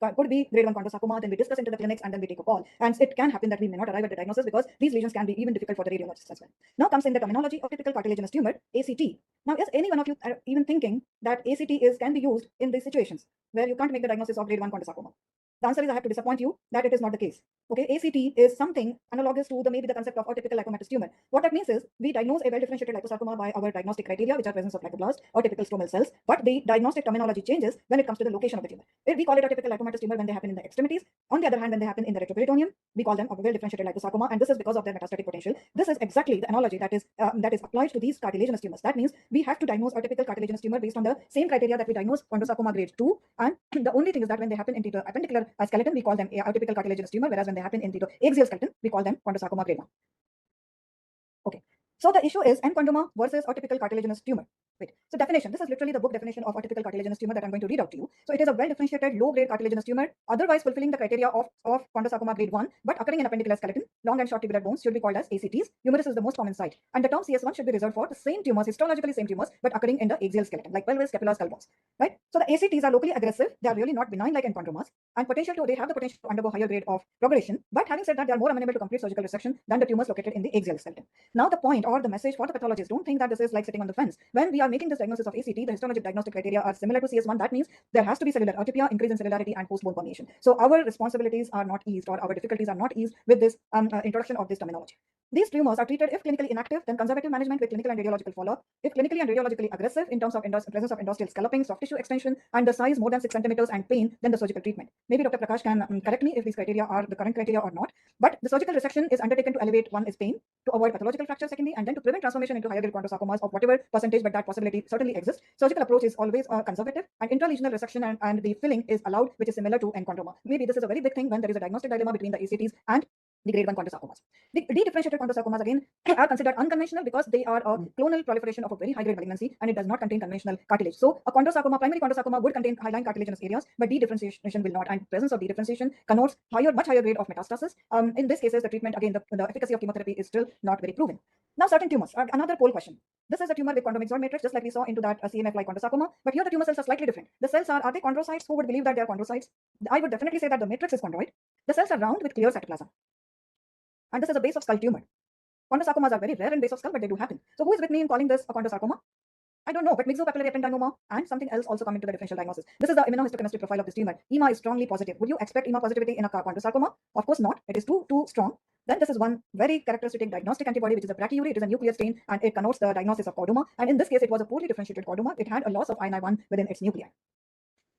grade 1 chondrosarcoma. Then we discuss into the clinics, and then we take a call. And it can happen that we may not arrive at the diagnosis because these lesions can be even difficult for the radiologists as well. Now comes in the terminology of typical cartilaginous tumor, ACT. Now, is any one of you even thinking that ACT can be used in these situations where you can't make the diagnosis of grade 1 chondrosarcoma? The answer is I have to disappoint you that it is not the case. Okay, ACT is something analogous to maybe the concept of atypical lipomatous tumor. What that means is we diagnose a well-differentiated liposarcoma by our diagnostic criteria, which are presence of lipoblast or typical stromal cells, but the diagnostic terminology changes when it comes to the location of the tumor. We call it a typical lipomatous tumor when they happen in the extremities. On the other hand, when they happen in the retroperitoneum, we call them a well-differentiated liposarcoma, and this is because of their metastatic potential. This is exactly the analogy that is applied to these cartilaginous tumors. That means we have to diagnose a typical cartilaginous tumor based on the same criteria that we diagnose chondrosarcoma grade 2, and the only thing is that when they happen in the appendicular skeleton, we call them atypical cartilaginous tumor, whereas when they happen in the axial skeleton, we call them chondrosarcoma grade 1. Okay. So the issue is enchondroma versus atypical cartilaginous tumor. Wait. So definition. This is literally the book definition of atypical cartilaginous tumor that I'm going to read out to you. So it is a well-differentiated, low-grade cartilaginous tumor, otherwise fulfilling the criteria of chondrosarcoma grade 1, but occurring in appendicular skeleton. Long and short tubular bones should be called as ACTs. Humerus is the most common site, and the term CS1 should be reserved for the same tumors, histologically same tumors, but occurring in the axial skeleton, like pelvis, scapula, skull bones. Right. So the ACTs are locally aggressive. They are really not benign like enchondromas, and they have the potential to undergo higher grade of progression. But having said that, they are more amenable to complete surgical resection than the tumors located in the axial skeleton. Now the point or the message for the pathologist: don't think that this is like sitting on the fence. When we are making this diagnosis of ACT, the histologic diagnostic criteria are similar to CS1. That means there has to be cellular atypia, increase in cellularity, and post bone permeation. So our responsibilities are not eased, or our difficulties are not eased with this introduction of this terminology. These tumors are treated if clinically inactive, then conservative management with clinical and radiological follow-up. If clinically and radiologically aggressive in terms of presence of endosteal scalloping, soft tissue extension, and the size more than 6 centimeters and pain, then the surgical treatment. Maybe Dr. Prakash can correct me if these criteria are the current criteria or not. But the surgical resection is undertaken to elevate, one is pain, to avoid pathological fracture, secondly, and then to prevent transformation into higher grade chondrosarcomas of whatever percentage, but that possibility certainly exists. Surgical approach is always conservative, and intralesional resection and the filling is allowed, which is similar to enchondroma. Maybe this is a very big thing when there is a diagnostic dilemma between the ACTs and the grade 1 chondrosarcomas. The dedifferentiated chondrosarcomas again are considered unconventional because they are a clonal proliferation of a very high grade malignancy and it does not contain conventional cartilage. So a chondrosarcoma, primary chondrosarcoma would contain hyaline cartilaginous areas, but dedifferentiation will not. And presence of dedifferentiation connotes much higher grade of metastasis. In this cases, the treatment again, the efficacy of chemotherapy is still not very proven. Now, certain tumors. Another poll question. This is a tumor with chondromyxoid matrix, just like we saw into that CMF-like chondrosarcoma. But here the tumor cells are slightly different. The cells are they chondrocytes? Who would believe that they are chondrocytes? I would definitely say that the matrix is chondroid. The cells are round with clear cytoplasm. And this is a base of skull tumor. Chondrosarcomas are very rare in base of skull, but they do happen. So who is with me in calling this a chondrosarcoma? I don't know, but myxopapillary ependymoma and something else also come into the differential diagnosis. This is the immunohistochemistry profile of this tumor. EMA is strongly positive. Would you expect EMA positivity in a chondrosarcoma? Of course not. It is too strong. Then this is one very characteristic diagnostic antibody, which is a brachyury. It is a nuclear stain and it connotes the diagnosis of chordoma. And in this case, it was a poorly differentiated chordoma. It had a loss of INI1 within its nuclei.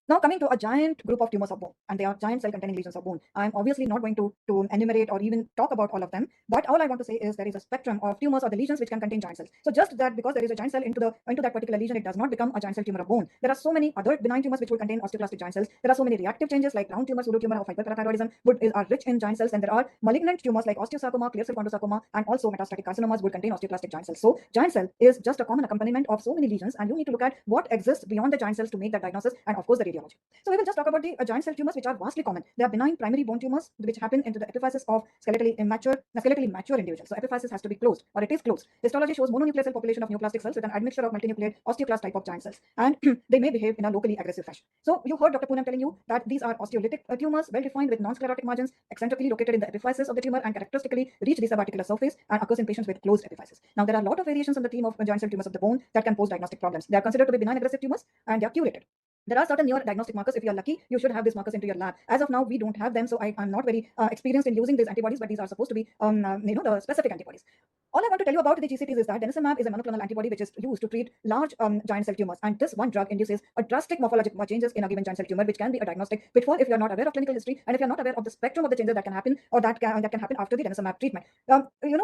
Now coming to a giant group of tumors of bone, and they are giant cell-containing lesions of bone. I'm obviously not going to enumerate or even talk about all of them, but all I want to say is there is a spectrum of tumors or the lesions which can contain giant cells. So just that because there is a giant cell into that particular lesion, it does not become a giant cell tumor of bone. There are so many other benign tumors which would contain osteoclastic giant cells. There are so many reactive changes like round tumor, pseudotumor, or hyperparathyroidism are rich in giant cells, and there are malignant tumors like osteosarcoma, clear cell chondrosarcoma, and also metastatic carcinomas would contain osteoclastic giant cells. So giant cell is just a common accompaniment of so many lesions, and you need to look at what exists beyond the giant cells to make that diagnosis, and of course the radiology. So we will just talk about the giant cell tumors, which are vastly common. They are benign primary bone tumors which happen into the epiphysis of skeletally mature individuals. So epiphysis has to be closed, or it is closed. Histology shows mononuclear cell population of neoplastic cells with an admixture of multinucleate osteoclast type of giant cells, and they may behave in a locally aggressive fashion. So you heard Dr. Poonam telling you that these are osteolytic tumors, well defined with non-sclerotic margins, eccentrically located in the epiphysis of the tumor, and characteristically reach the subarticular surface and occurs in patients with closed epiphysis. Now there are a lot of variations on the theme of giant cell tumors of the bone that can pose diagnostic problems. They are considered to be benign aggressive tumors, and they are curated. There are certain newer diagnostic markers. If you are lucky, you should have these markers into your lab. As of now, we don't have them, so I'm not very experienced in using these antibodies, but these are supposed to be, the specific antibodies. All I want to tell you about the GCTs is that denosumab is a monoclonal antibody which is used to treat large giant cell tumors, and this one drug induces a drastic morphological changes in a given giant cell tumor, which can be a diagnostic pitfall if you are not aware of clinical history and if you are not aware of the spectrum of the changes that can happen or that can happen after the denosumab treatment.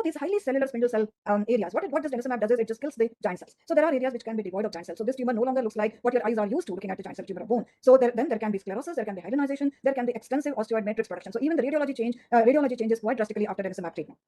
These highly cellular spindle cell areas. What this denosumab does is it just kills the giant cells. So there are areas which can be devoid of giant cells. So this tumor no longer looks like what your eyes are used to looking at the giant cell tumor of bone. So there can be sclerosis, there can be hyalinization, there can be extensive osteoid matrix production. So even the radiology changes quite drastically after denosumab treatment.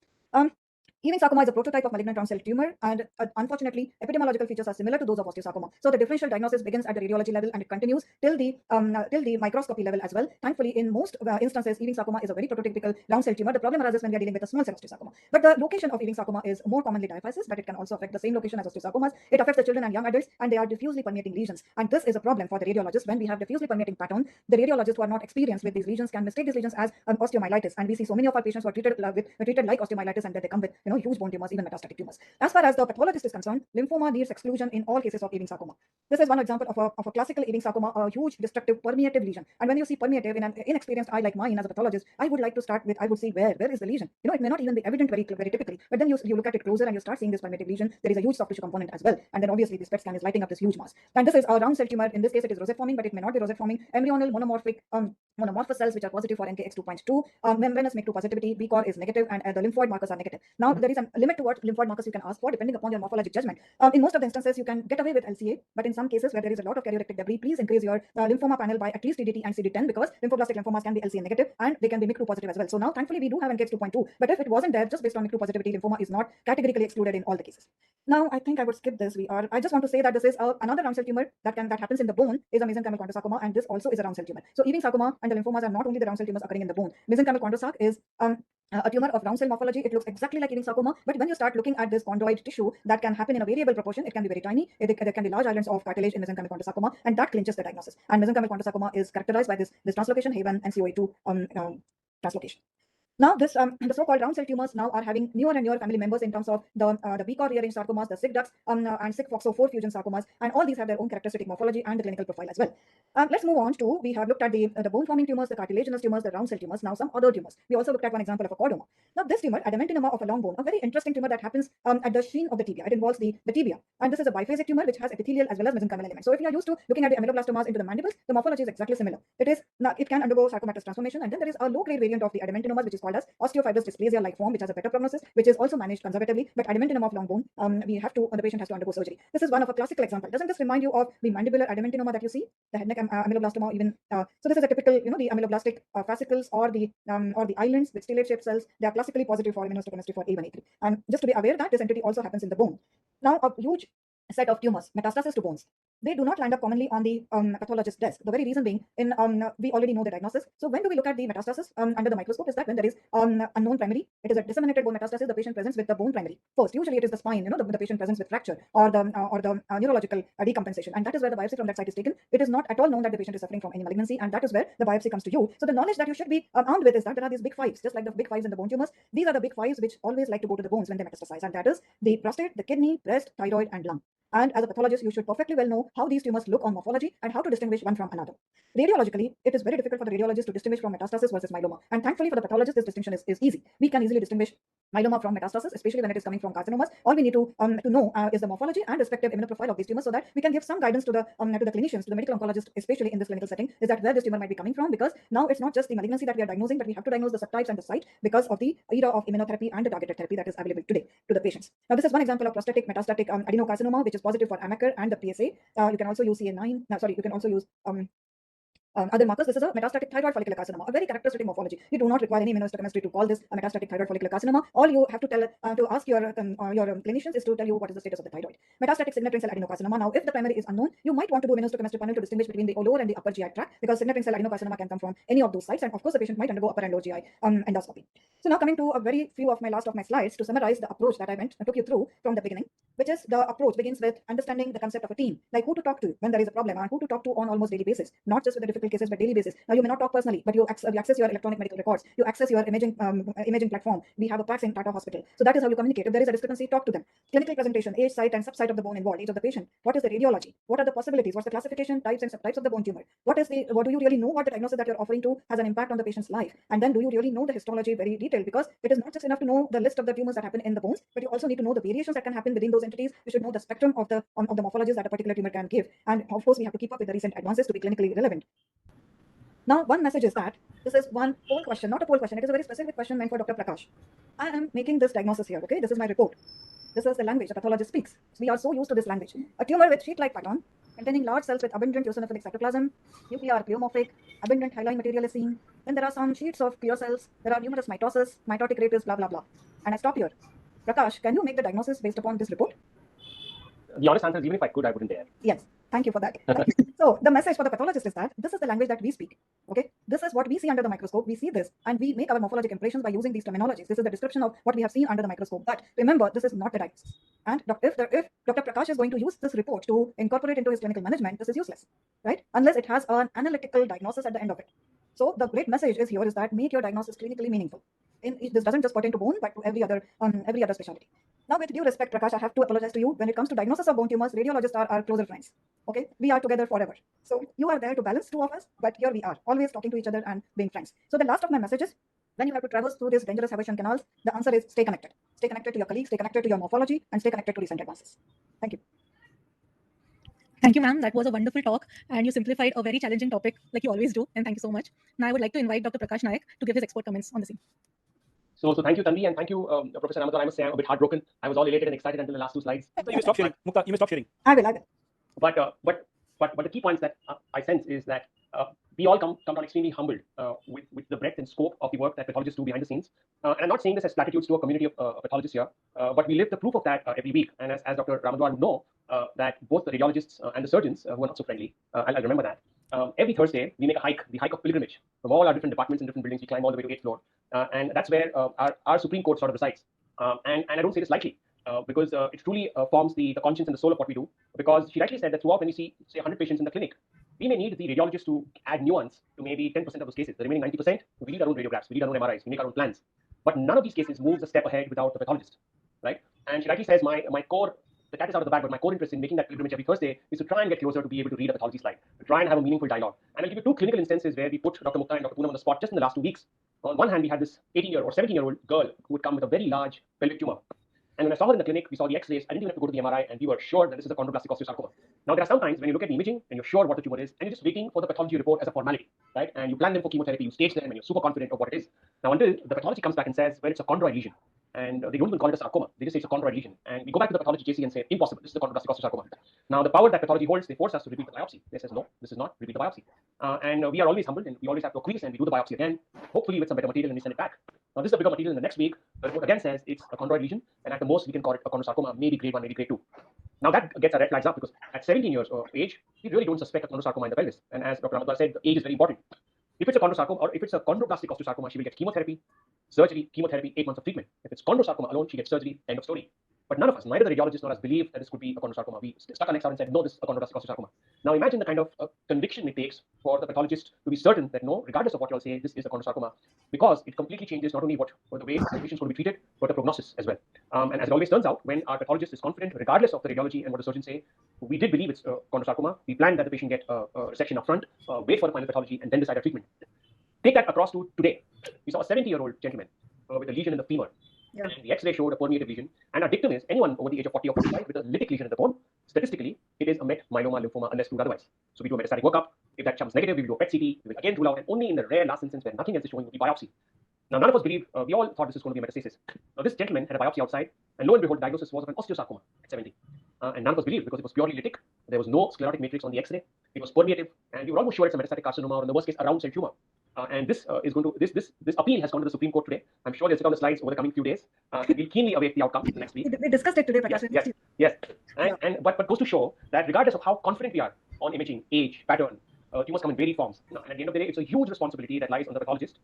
Ewing sarcoma is a prototype of malignant round cell tumor, and unfortunately, epidemiological features are similar to those of osteosarcoma. So the differential diagnosis begins at the radiology level and it continues till the microscopy level as well. Thankfully, in most instances, Ewing sarcoma is a very prototypical round cell tumor. The problem arises when we are dealing with a small cell osteosarcoma. But the location of Ewing sarcoma is more commonly diaphysis, but it can also affect the same location as osteosarcomas. It affects the children and young adults, and they are diffusely permeating lesions. And this is a problem for the radiologist. When we have diffusely permeating pattern, the radiologists who are not experienced with these lesions can mistake these lesions as osteomyelitis. And we see so many of our patients who are treated like osteomyelitis, and then they come with huge bone tumors, even metastatic tumors. As far as the pathologist is concerned, lymphoma needs exclusion in all cases of Ewing sarcoma. This is one example of a classical Ewing sarcoma, a huge destructive permeative lesion. And when you see permeative in an inexperienced eye like mine as a pathologist, I would like to start with, I would see where is the lesion. It may not even be evident very typically, but then you look at it closer and you start seeing this permeative lesion. There is a huge soft tissue component as well, and then obviously this PET scan is lighting up this huge mass. And this is a round cell tumor. In this case, it is rosette forming, but it may not be rosette forming. Embryonal monomorphous cells which are positive for NKX2.2. Membranous MYC2 positivity, BCOR is negative, and the lymphoid markers are negative. Now there is a limit to what lymphoid markers you can ask for depending upon your morphologic judgment. In most of the instances, you can get away with LCA, but in some cases where there is a lot of karyorectal debris, please increase your lymphoma panel by at least TDT and CD10, because lymphoblastic lymphomas can be LCA negative and they can be MYC2 positive as well. So now thankfully we do have NKX2.2, but if it wasn't there, just based on MYC2 positivity, lymphoma is not categorically excluded in all the cases. Now I think I would skip this. I just want to say that this is another round cell tumor that happens in the bone is a mesenchymal chondrosarcoma, and this also is a round cell tumor. So Ewing sarcoma and the lymphomas are not only the round cell tumors occurring in the bone. Mesenchymal chondrosarc is a tumor of round cell morphology. It looks exactly like Ewing sarcoma, but when you start looking at this chondroid tissue, that can happen in a variable proportion. It can be very tiny. There can be large islands of cartilage in mesenchymal chondrosarcoma, and that clinches the diagnosis. And mesenchymal chondrosarcoma is characterized by this translocation, Haven, and COA2 translocation. Now, the so-called round cell tumors now are having newer and newer family members in terms of the BCOR rearranged sarcomas, the SIG ducts, and SIG FOXO4 fusion sarcomas, and all these have their own characteristic morphology and the clinical profile as well. Let's move on to, we have looked at the bone-forming tumors, the cartilaginous tumors, the round cell tumors. Now, some other tumors. We also looked at one example of a chordoma. Now, this tumor, adamantinoma of a long bone, a very interesting tumor that happens at the sheen of the tibia. It involves the tibia, and this is a biphasic tumor which has epithelial as well as mesenchymal elements. So, if you are used to looking at the ameloblastomas into the mandibles, the morphology is exactly similar. It can undergo sarcomatous transformation, and then there is a low-grade variant of the adamantinomas which is called called as osteofibrous dysplasia-like form, which has a better prognosis, which is also managed conservatively. But adamantinum of long bone, the patient has to undergo surgery. This is one of a classical example. Doesn't this remind you of the mandibular adamantinoma that you see, the head neck ameloblastoma? Even so, this is a typical, the ameloblastic fascicles or the islands with stellate-shaped cells. They are classically positive for immunohistochemistry for A1A3. And just to be aware that this entity also happens in the bone. Now, a huge set of tumors, metastasis to bones, they do not land up commonly on the pathologist's desk. The very reason being, we already know the diagnosis. So when do we look at the metastasis under the microscope? Is that when there is unknown primary, it is a disseminated bone metastasis. The patient presents with the bone primary first. Usually, it is the spine. The patient presents with fracture or the neurological decompensation, and that is where the biopsy from that site is taken. It is not at all known that the patient is suffering from any malignancy, and that is where the biopsy comes to you. So the knowledge that you should be armed with is that there are these big fives, just like the big fives in the bone tumors. These are the big fives which always like to go to the bones when they metastasize, and that is the prostate, the kidney, breast, thyroid, and lung. And as a pathologist, you should perfectly well know how these tumors look on morphology and how to distinguish one from another. Radiologically, it is very difficult for the radiologist to distinguish from metastasis versus myeloma. And thankfully for the pathologist, this distinction is easy. We can easily distinguish myeloma from metastasis, especially when it is coming from carcinomas. All we need to know is the morphology and respective immunoprofile of these tumors, so that we can give some guidance to the clinicians, to the medical oncologist, especially in this clinical setting, is that where this tumor might be coming from, because now it's not just the malignancy that we are diagnosing, but we have to diagnose the subtypes and the site because of the era of immunotherapy and the targeted therapy that is available today to the patients. Now, this is one example of prostatic metastatic adenocarcinoma, which is positive for AMACR and the PSA. You can also use CA9. You can also use other markers. This is a metastatic thyroid follicular carcinoma, a very characteristic morphology. You do not require any immunohistochemistry to call this a metastatic thyroid follicular carcinoma. All you have to tell to ask your clinicians is to tell you what is the status of the thyroid. Metastatic signature cell adenocarcinoma. Now, if the primary is unknown, you might want to do immunohistochemistry panel to distinguish between the lower and the upper GI tract, because signature cell adenocarcinoma can come from any of those sites, and of course the patient might undergo upper and lower GI endoscopy. So now coming to a very few of my last of my slides to summarize the approach that I took you through from the beginning, which is the approach begins with understanding the concept of a team, like who to talk to when there is a problem and who to talk to on almost daily basis, not just with the difficult cases but daily basis. Now, you may not talk personally, but you access your electronic medical records, you access your imaging platform. We have a PACS in Tata Hospital. So that is how you communicate. If there is a discrepancy, talk to them. Clinical presentation, age, site, and subsite of the bone involved, age of the patient. What is the radiology? What are the possibilities? What's the classification, types, and subtypes of the bone tumor? What do you really know what the diagnosis that you're offering to has an impact on the patient's life? And then do you really know the histology very detailed? Because it is not just enough to know the list of the tumors that happen in the bones, but you also need to know the variations that can happen within those entities. You should know the spectrum of the morphologies that a particular tumor can give. And of course, we have to keep up with the recent advances to be clinically relevant. Now, one message is that this is one poll question, not a poll question. It is a very specific question meant for Dr. Prakash. I am making this diagnosis here, okay? This is my report. This is the language the pathologist speaks. We are so used to this language. A tumor with sheet-like pattern, containing large cells with abundant eosinophilic cytoplasm, nuclei are pleomorphic, abundant hyaline material is seen. Then there are some sheets of clear cells. There are numerous mitosis, mitotic rate is blah, blah, blah. And I stop here. Prakash, can you make the diagnosis based upon this report? The honest answer is, even if I could, I wouldn't dare. Yes. Thank you for that. So the message for the pathologist is that this is the language that we speak. Okay, this is what we see under the microscope. We see this, and we make our morphologic impressions by using these terminologies. This is the description of what we have seen under the microscope. But remember, this is not the diagnosis. And if Dr. Prakash is going to use this report to incorporate into his clinical management, this is useless, right? Unless it has an analytical diagnosis at the end of it. So the great message is that make your diagnosis clinically meaningful. This doesn't just pertain to bone, but to every other specialty. Now, with due respect, Prakash, I have to apologize to you. When it comes to diagnosis of bone tumors, radiologists are our closer friends. Okay, we are together forever. So you are there to balance two of us, but here we are, always talking to each other and being friends. So the last of my messages, when you have to traverse through these dangerous Hawaiian canals, the answer is stay connected. Stay connected to your colleagues, stay connected to your morphology, and stay connected to recent advances. Thank you. Thank you, ma'am. That was a wonderful talk, and you simplified a very challenging topic like you always do. And thank you so much. Now I would like to invite Dr. Prakash Nayak to give his expert comments on the same. So thank you, Tanvi, and thank you, Professor Ramadan. I must say I'm a bit heartbroken. I was all elated and excited until the last two slides. You may stop sharing. Mukta, you may stop sharing. I will. But the key points that I sense is that we all come down extremely humbled with the breadth and scope of the work that pathologists do behind the scenes. And I'm not saying this as platitudes to a community of pathologists here, but we live the proof of that every week. And as Dr. Ramadan would know, that both the radiologists and the surgeons who are not so friendly, I'll remember that. Every Thursday, we make a hike, the hike of pilgrimage, from all our different departments and different buildings. We climb all the way to 8th floor. And that's where our Supreme Court sort of resides. And I don't say this lightly, because it truly forms the conscience and the soul of what we do. Because she rightly said that throughout, when we see, say, 100 patients in the clinic, we may need the radiologist to add nuance to maybe 10% of those cases. The remaining 90%, we read our own radiographs, we read our own MRIs, we make our own plans. But none of these cases moves a step ahead without the pathologist, right? And she rightly says, my core, the cat is out of the bag, but my core interest in making that pilgrimage every Thursday is to try and get closer to be able to read a pathology slide, to try and have a meaningful dialogue. And I'll give you two clinical instances where we put Dr. Mukta and Dr. Poonam on the spot just in the last 2 weeks. On one hand, we had this 18-year or 17-year-old girl who would come with a very large pelvic tumor. And when I saw her in the clinic, we saw the X-rays. I didn't even have to go to the MRI, and we were sure that this is a chondroblastic osteosarcoma. Now, there are some times when you look at the imaging and you're sure what the tumor is, and you're just waiting for the pathology report as a formality, right? And you plan them for chemotherapy, you stage them, and you're super confident of what it is. Now, until the pathology comes back and says, well, it's a chondroid lesion, and they don't even call it a sarcoma. They just say it's a chondroid lesion. And we go back to the pathology JC and say, impossible, this is the chondroblastic osteosarcoma. Now, the power that pathology holds, they force us to repeat the biopsy. They says, no, this is not, repeat the biopsy. And we are always humbled, and we always have to acquiesce, and we do the biopsy again, hopefully with some better material, and we send it back. Now, this is a bigger material in the next week. The report again says it's a chondroid lesion, and at the most, we can call it a chondrosarcoma, maybe grade 1, maybe grade 2. Now, that gets our red flags up because at 17 years of age, we really don't suspect a chondrosarcoma in the pelvis. And as Dr. Ramadwar said, the age is very important. If it's a chondrosarcoma or if it's a chondroblastic osteosarcoma, she will get chemotherapy, surgery, chemotherapy, 8 months of treatment. If it's chondrosarcoma alone, she gets surgery, end of story. But none of us, neither the radiologist nor us, believed that this could be a chondrosarcoma. We stuck our necks out and said, no, this is a chondroblastic osteosarcoma. Now imagine the kind of conviction it takes for the pathologist to be certain that no, regardless of what you all say, this is a chondrosarcoma, because it completely changes not only what the way the patient is going to be treated, but the prognosis as well. And as it always turns out, when our pathologist is confident, regardless of the radiology and what the surgeons say, we did believe it's a chondrosarcoma. We planned that the patient get a resection up front, wait for the final pathology, and then decide our treatment. Take that across to today. We saw a 70-year-old gentleman with a lesion in the femur. Yeah. And the X-ray showed a permeative lesion. And our dictum is anyone over the age of 40 or 45 with a lytic lesion in the bone, statistically, it is a met myeloma lymphoma unless proved otherwise. So we do a metastatic workup. If that comes negative, we will do a PET CT. We will again rule out, and only in the rare last instance where nothing else is showing, will be biopsy. Now, none of us believe, we all thought this was going to be a metastasis. Now, this gentleman had a biopsy outside, and lo and behold, diagnosis was of an osteosarcoma at 70. And none of us believed because it was purely lytic. There was no sclerotic matrix on the X-ray. It was permeative, and we were almost sure it's a metastatic carcinoma, or in the worst case, a round cell tumor. And this is going to this appeal has gone to the Supreme Court today. I'm sure they'll sit on the slides over the coming few days. We'll keenly await the outcome next week. We discussed it today, Prakash. Yes. But goes to show that regardless of how confident we are on imaging, age, pattern, tumors come in varied forms. And at the end of the day, it's a huge responsibility that lies on the pathologist,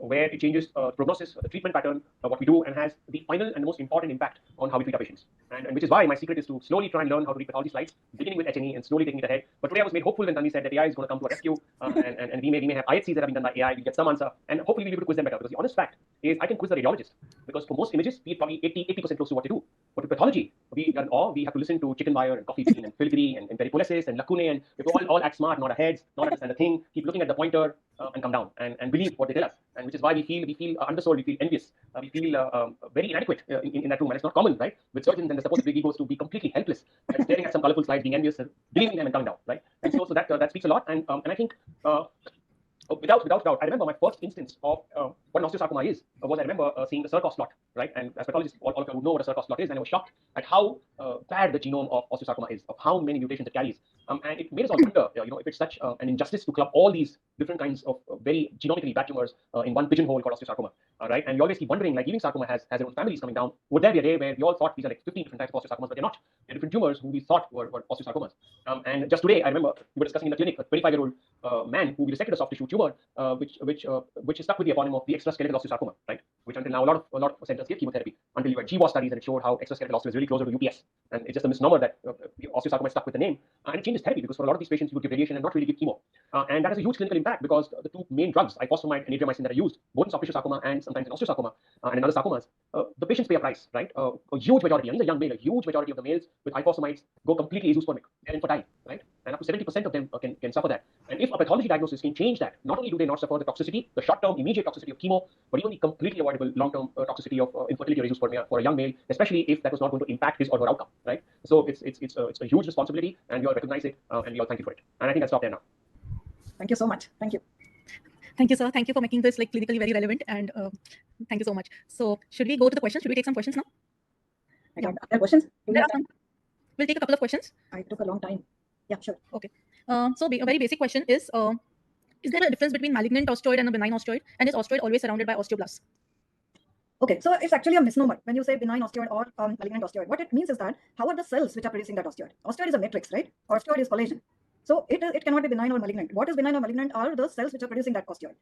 where it changes prognosis, the treatment pattern, what we do, and has the final and most important impact on how we treat our patients. And which is why my secret is to slowly try and learn how to read pathology slides, beginning with HNE and slowly taking it ahead. But today I was made hopeful when Tanvi said that AI is going to come to our rescue, and we may have IHCs that have been done by AI. We get some answer, and hopefully we'll be able to quiz them better. Because the honest fact is, I can quiz the radiologist, because for most images, we probably 80% close to what they do. But with pathology, we are in awe. We have to listen to chicken wire and coffee bean and filigree and peripolesis and lacunae, and we have to all act smart, not our heads, not understand the thing, keep looking at the pointer and come down and believe what they tell us. And which is why we feel undersold, we feel envious, we feel very inadequate in that room. And it's not common, right? With surgeons and the supposed big egos to be completely helpless and staring at some colorful slides, being envious, believing them and coming down, right? And so that speaks a lot. And I think without doubt, I remember my first instance of what an osteosarcoma is was I remember seeing the Surcos plot, right? And as pathologists, all of you would know what a Surcos plot is, and I was shocked at how bad the genome of osteosarcoma is, of how many mutations it carries. And it made us all wonder, if it's such an injustice to club all these different kinds of very genomically bad tumors in one pigeonhole called osteosarcoma, right? And you always keep wondering, like, even sarcoma has their own families coming down. Would there be a day where we all thought these are like 15 different types of osteosarcomas, but they're not? They're different tumors who we thought were osteosarcomas. And just today, I remember we were discussing in the clinic a 25-year-old man who we resected a soft tissue tumor, which is stuck with the eponym of the extraskeletal osteosarcoma, right? Which until now a lot of centers give chemotherapy until you had GWAS studies and it showed how extraskeletal osteo is really closer to UPS, and it's just a misnomer that osteosarcoma is stuck with the name, and it changes therapy because for a lot of these patients you would give radiation and not really give chemo, and that has a huge clinical impact because the two main drugs, ifosfamide and adriamycin, that are used both in soft tissue sarcoma and sometimes in osteosarcoma and in other sarcomas, the patients pay a price, right? A huge majority, and these are young male, a huge majority of the males with ifosfamides go completely azoospermic, they're infertile, right? And up to 70% of them can suffer that. And if a pathology diagnosis can change that, not only do they not suffer the toxicity, the short-term immediate toxicity of chemo, but even the completely avoidable long-term toxicity of infertility or azoospermia for a young male, especially if that was not going to impact his or her outcome, right? So it's a huge responsibility, and we all recognize it, and we all thank you for it. And I think I'll stop there now. Thank you so much. Thank you. Thank you, sir. Thank you for making this like clinically very relevant, and thank you so much. So should we go to the questions? Should we take some questions now? Yeah. Are there questions? There are some. We'll take a couple of questions. I took a long time. Yeah, sure. Okay. So a very basic question is there a difference between malignant osteoid and a benign osteoid? And is osteoid always surrounded by osteoblasts? Okay, so it's actually a misnomer when you say benign osteoid or malignant osteoid. What it means is that how are the cells which are producing that osteoid? Osteoid is a matrix, right? Osteoid is collagen. So it cannot be benign or malignant. What is benign or malignant are the cells which are producing that osteoid.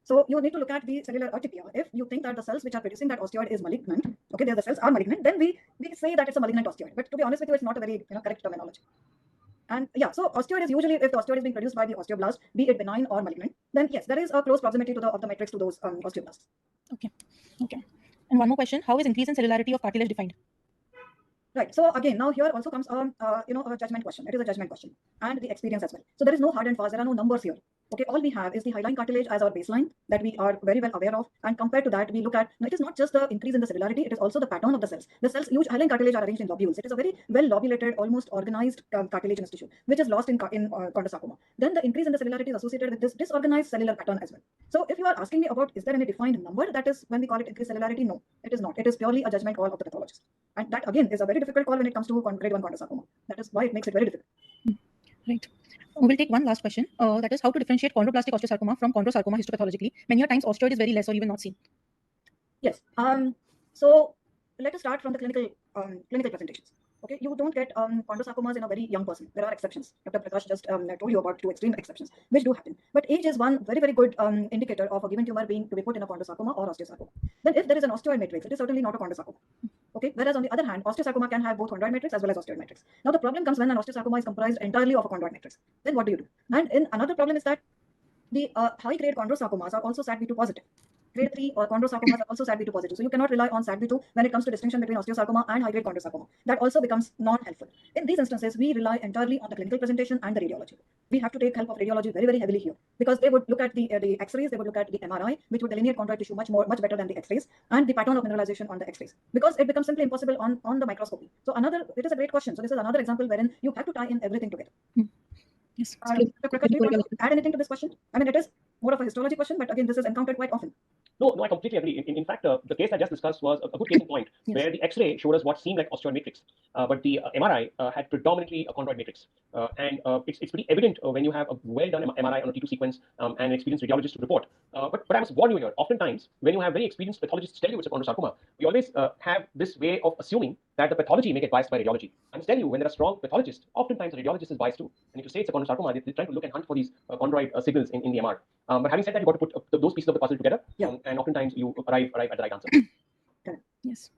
So you need to look at the cellular atypia. If you think that the cells which are producing that osteoid is malignant, okay, the cells are malignant, then we say that it's a malignant osteoid. But to be honest with you, it's not a very correct terminology. And yeah, so osteoid is usually, if the osteoid is being produced by the osteoblast, be it benign or malignant, then yes, there is a close proximity to the matrix to those osteoblasts. Okay. And one more question: how is increase in cellularity of cartilage defined? Right. So again, now here also comes a judgment question. It is a judgment question and the experience as well. So there is no hard and fast. There are no numbers here. Okay, all we have is the hyaline cartilage as our baseline that we are very well aware of, and compared to that, we look at, it is not just the increase in the cellularity, it is also the pattern of the cells. The cells, huge hyaline cartilage are arranged in lobules. It is a very well lobulated, almost organized cartilaginous tissue, which is lost in chondrosarcoma. Then the increase in the cellularity is associated with this disorganized cellular pattern as well. So if you are asking me about, is there any defined number that is when we call it increased cellularity? No, it is not. It is purely a judgment call of the pathologist. And that again is a very difficult call when it comes to grade 1 chondrosarcoma. That is why it makes it very difficult. Right. We'll take one last question. That is how to differentiate chondroplastic osteosarcoma from chondrosarcoma histopathologically. Many a times osteoid is very less or even not seen. Yes. So let us start from the clinical presentations. Okay, you don't get chondrosarcomas in a very young person. There are exceptions. Dr. Prakash just told you about 2 extreme exceptions, which do happen. But age is one very good indicator of a given tumor being to be put in a chondrosarcoma or osteosarcoma. Then if there is an osteoid matrix, it is certainly not a chondrosarcoma. Okay, whereas on the other hand, osteosarcoma can have both chondroid matrix as well as osteoid matrix. Now the problem comes when an osteosarcoma is comprised entirely of a chondroid matrix. Then what do you do? And in another problem is that the high-grade chondrosarcomas are also SADB2 positive. Grade 3 or chondrosarcomas are also SADB2 positive. So you cannot rely on SADB2 when it comes to distinction between osteosarcoma and high-grade chondrosarcoma. That also becomes non-helpful. In these instances, we rely entirely on the clinical presentation and the radiology. We have to take help of radiology very heavily here, because they would look at the X-rays, they would look at the MRI, which would delineate chondroid tissue much better than the X-rays, and the pattern of mineralization on the X-rays, because it becomes simply impossible on the microscopy. So it is a great question. So this is another example wherein you have to tie in everything together. Yes. Dr. Prakash, do you want to add anything to this question? I mean, it is more of a histology question, but again, this is encountered quite often. No, I completely agree. In fact, the case I just discussed was a good case in point, Yes. where the X-ray showed us what seemed like osteoid matrix, but the MRI had predominantly a chondroid matrix. And it's pretty evident when you have a well-done MRI on a T2 sequence and an experienced radiologist to report. But I must warn you here, oftentimes, when you have very experienced pathologists tell you it's a chondrosarcoma, we always have this way of assuming that the pathology may get biased by radiology. I must tell you, when there are strong pathologists, oftentimes the radiologist is biased too. And if you say it's a chondrosarcoma, they're trying to look and hunt for these chondroid signals in the MR. But having said that, you've got to put those pieces of the puzzle together, and oftentimes you arrive at the right answer. Yes.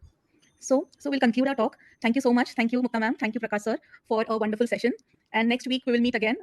So we'll conclude our talk. Thank you so much. Thank you, Mukta ma'am. Thank you, Prakash sir, for a wonderful session. And next week we will meet again.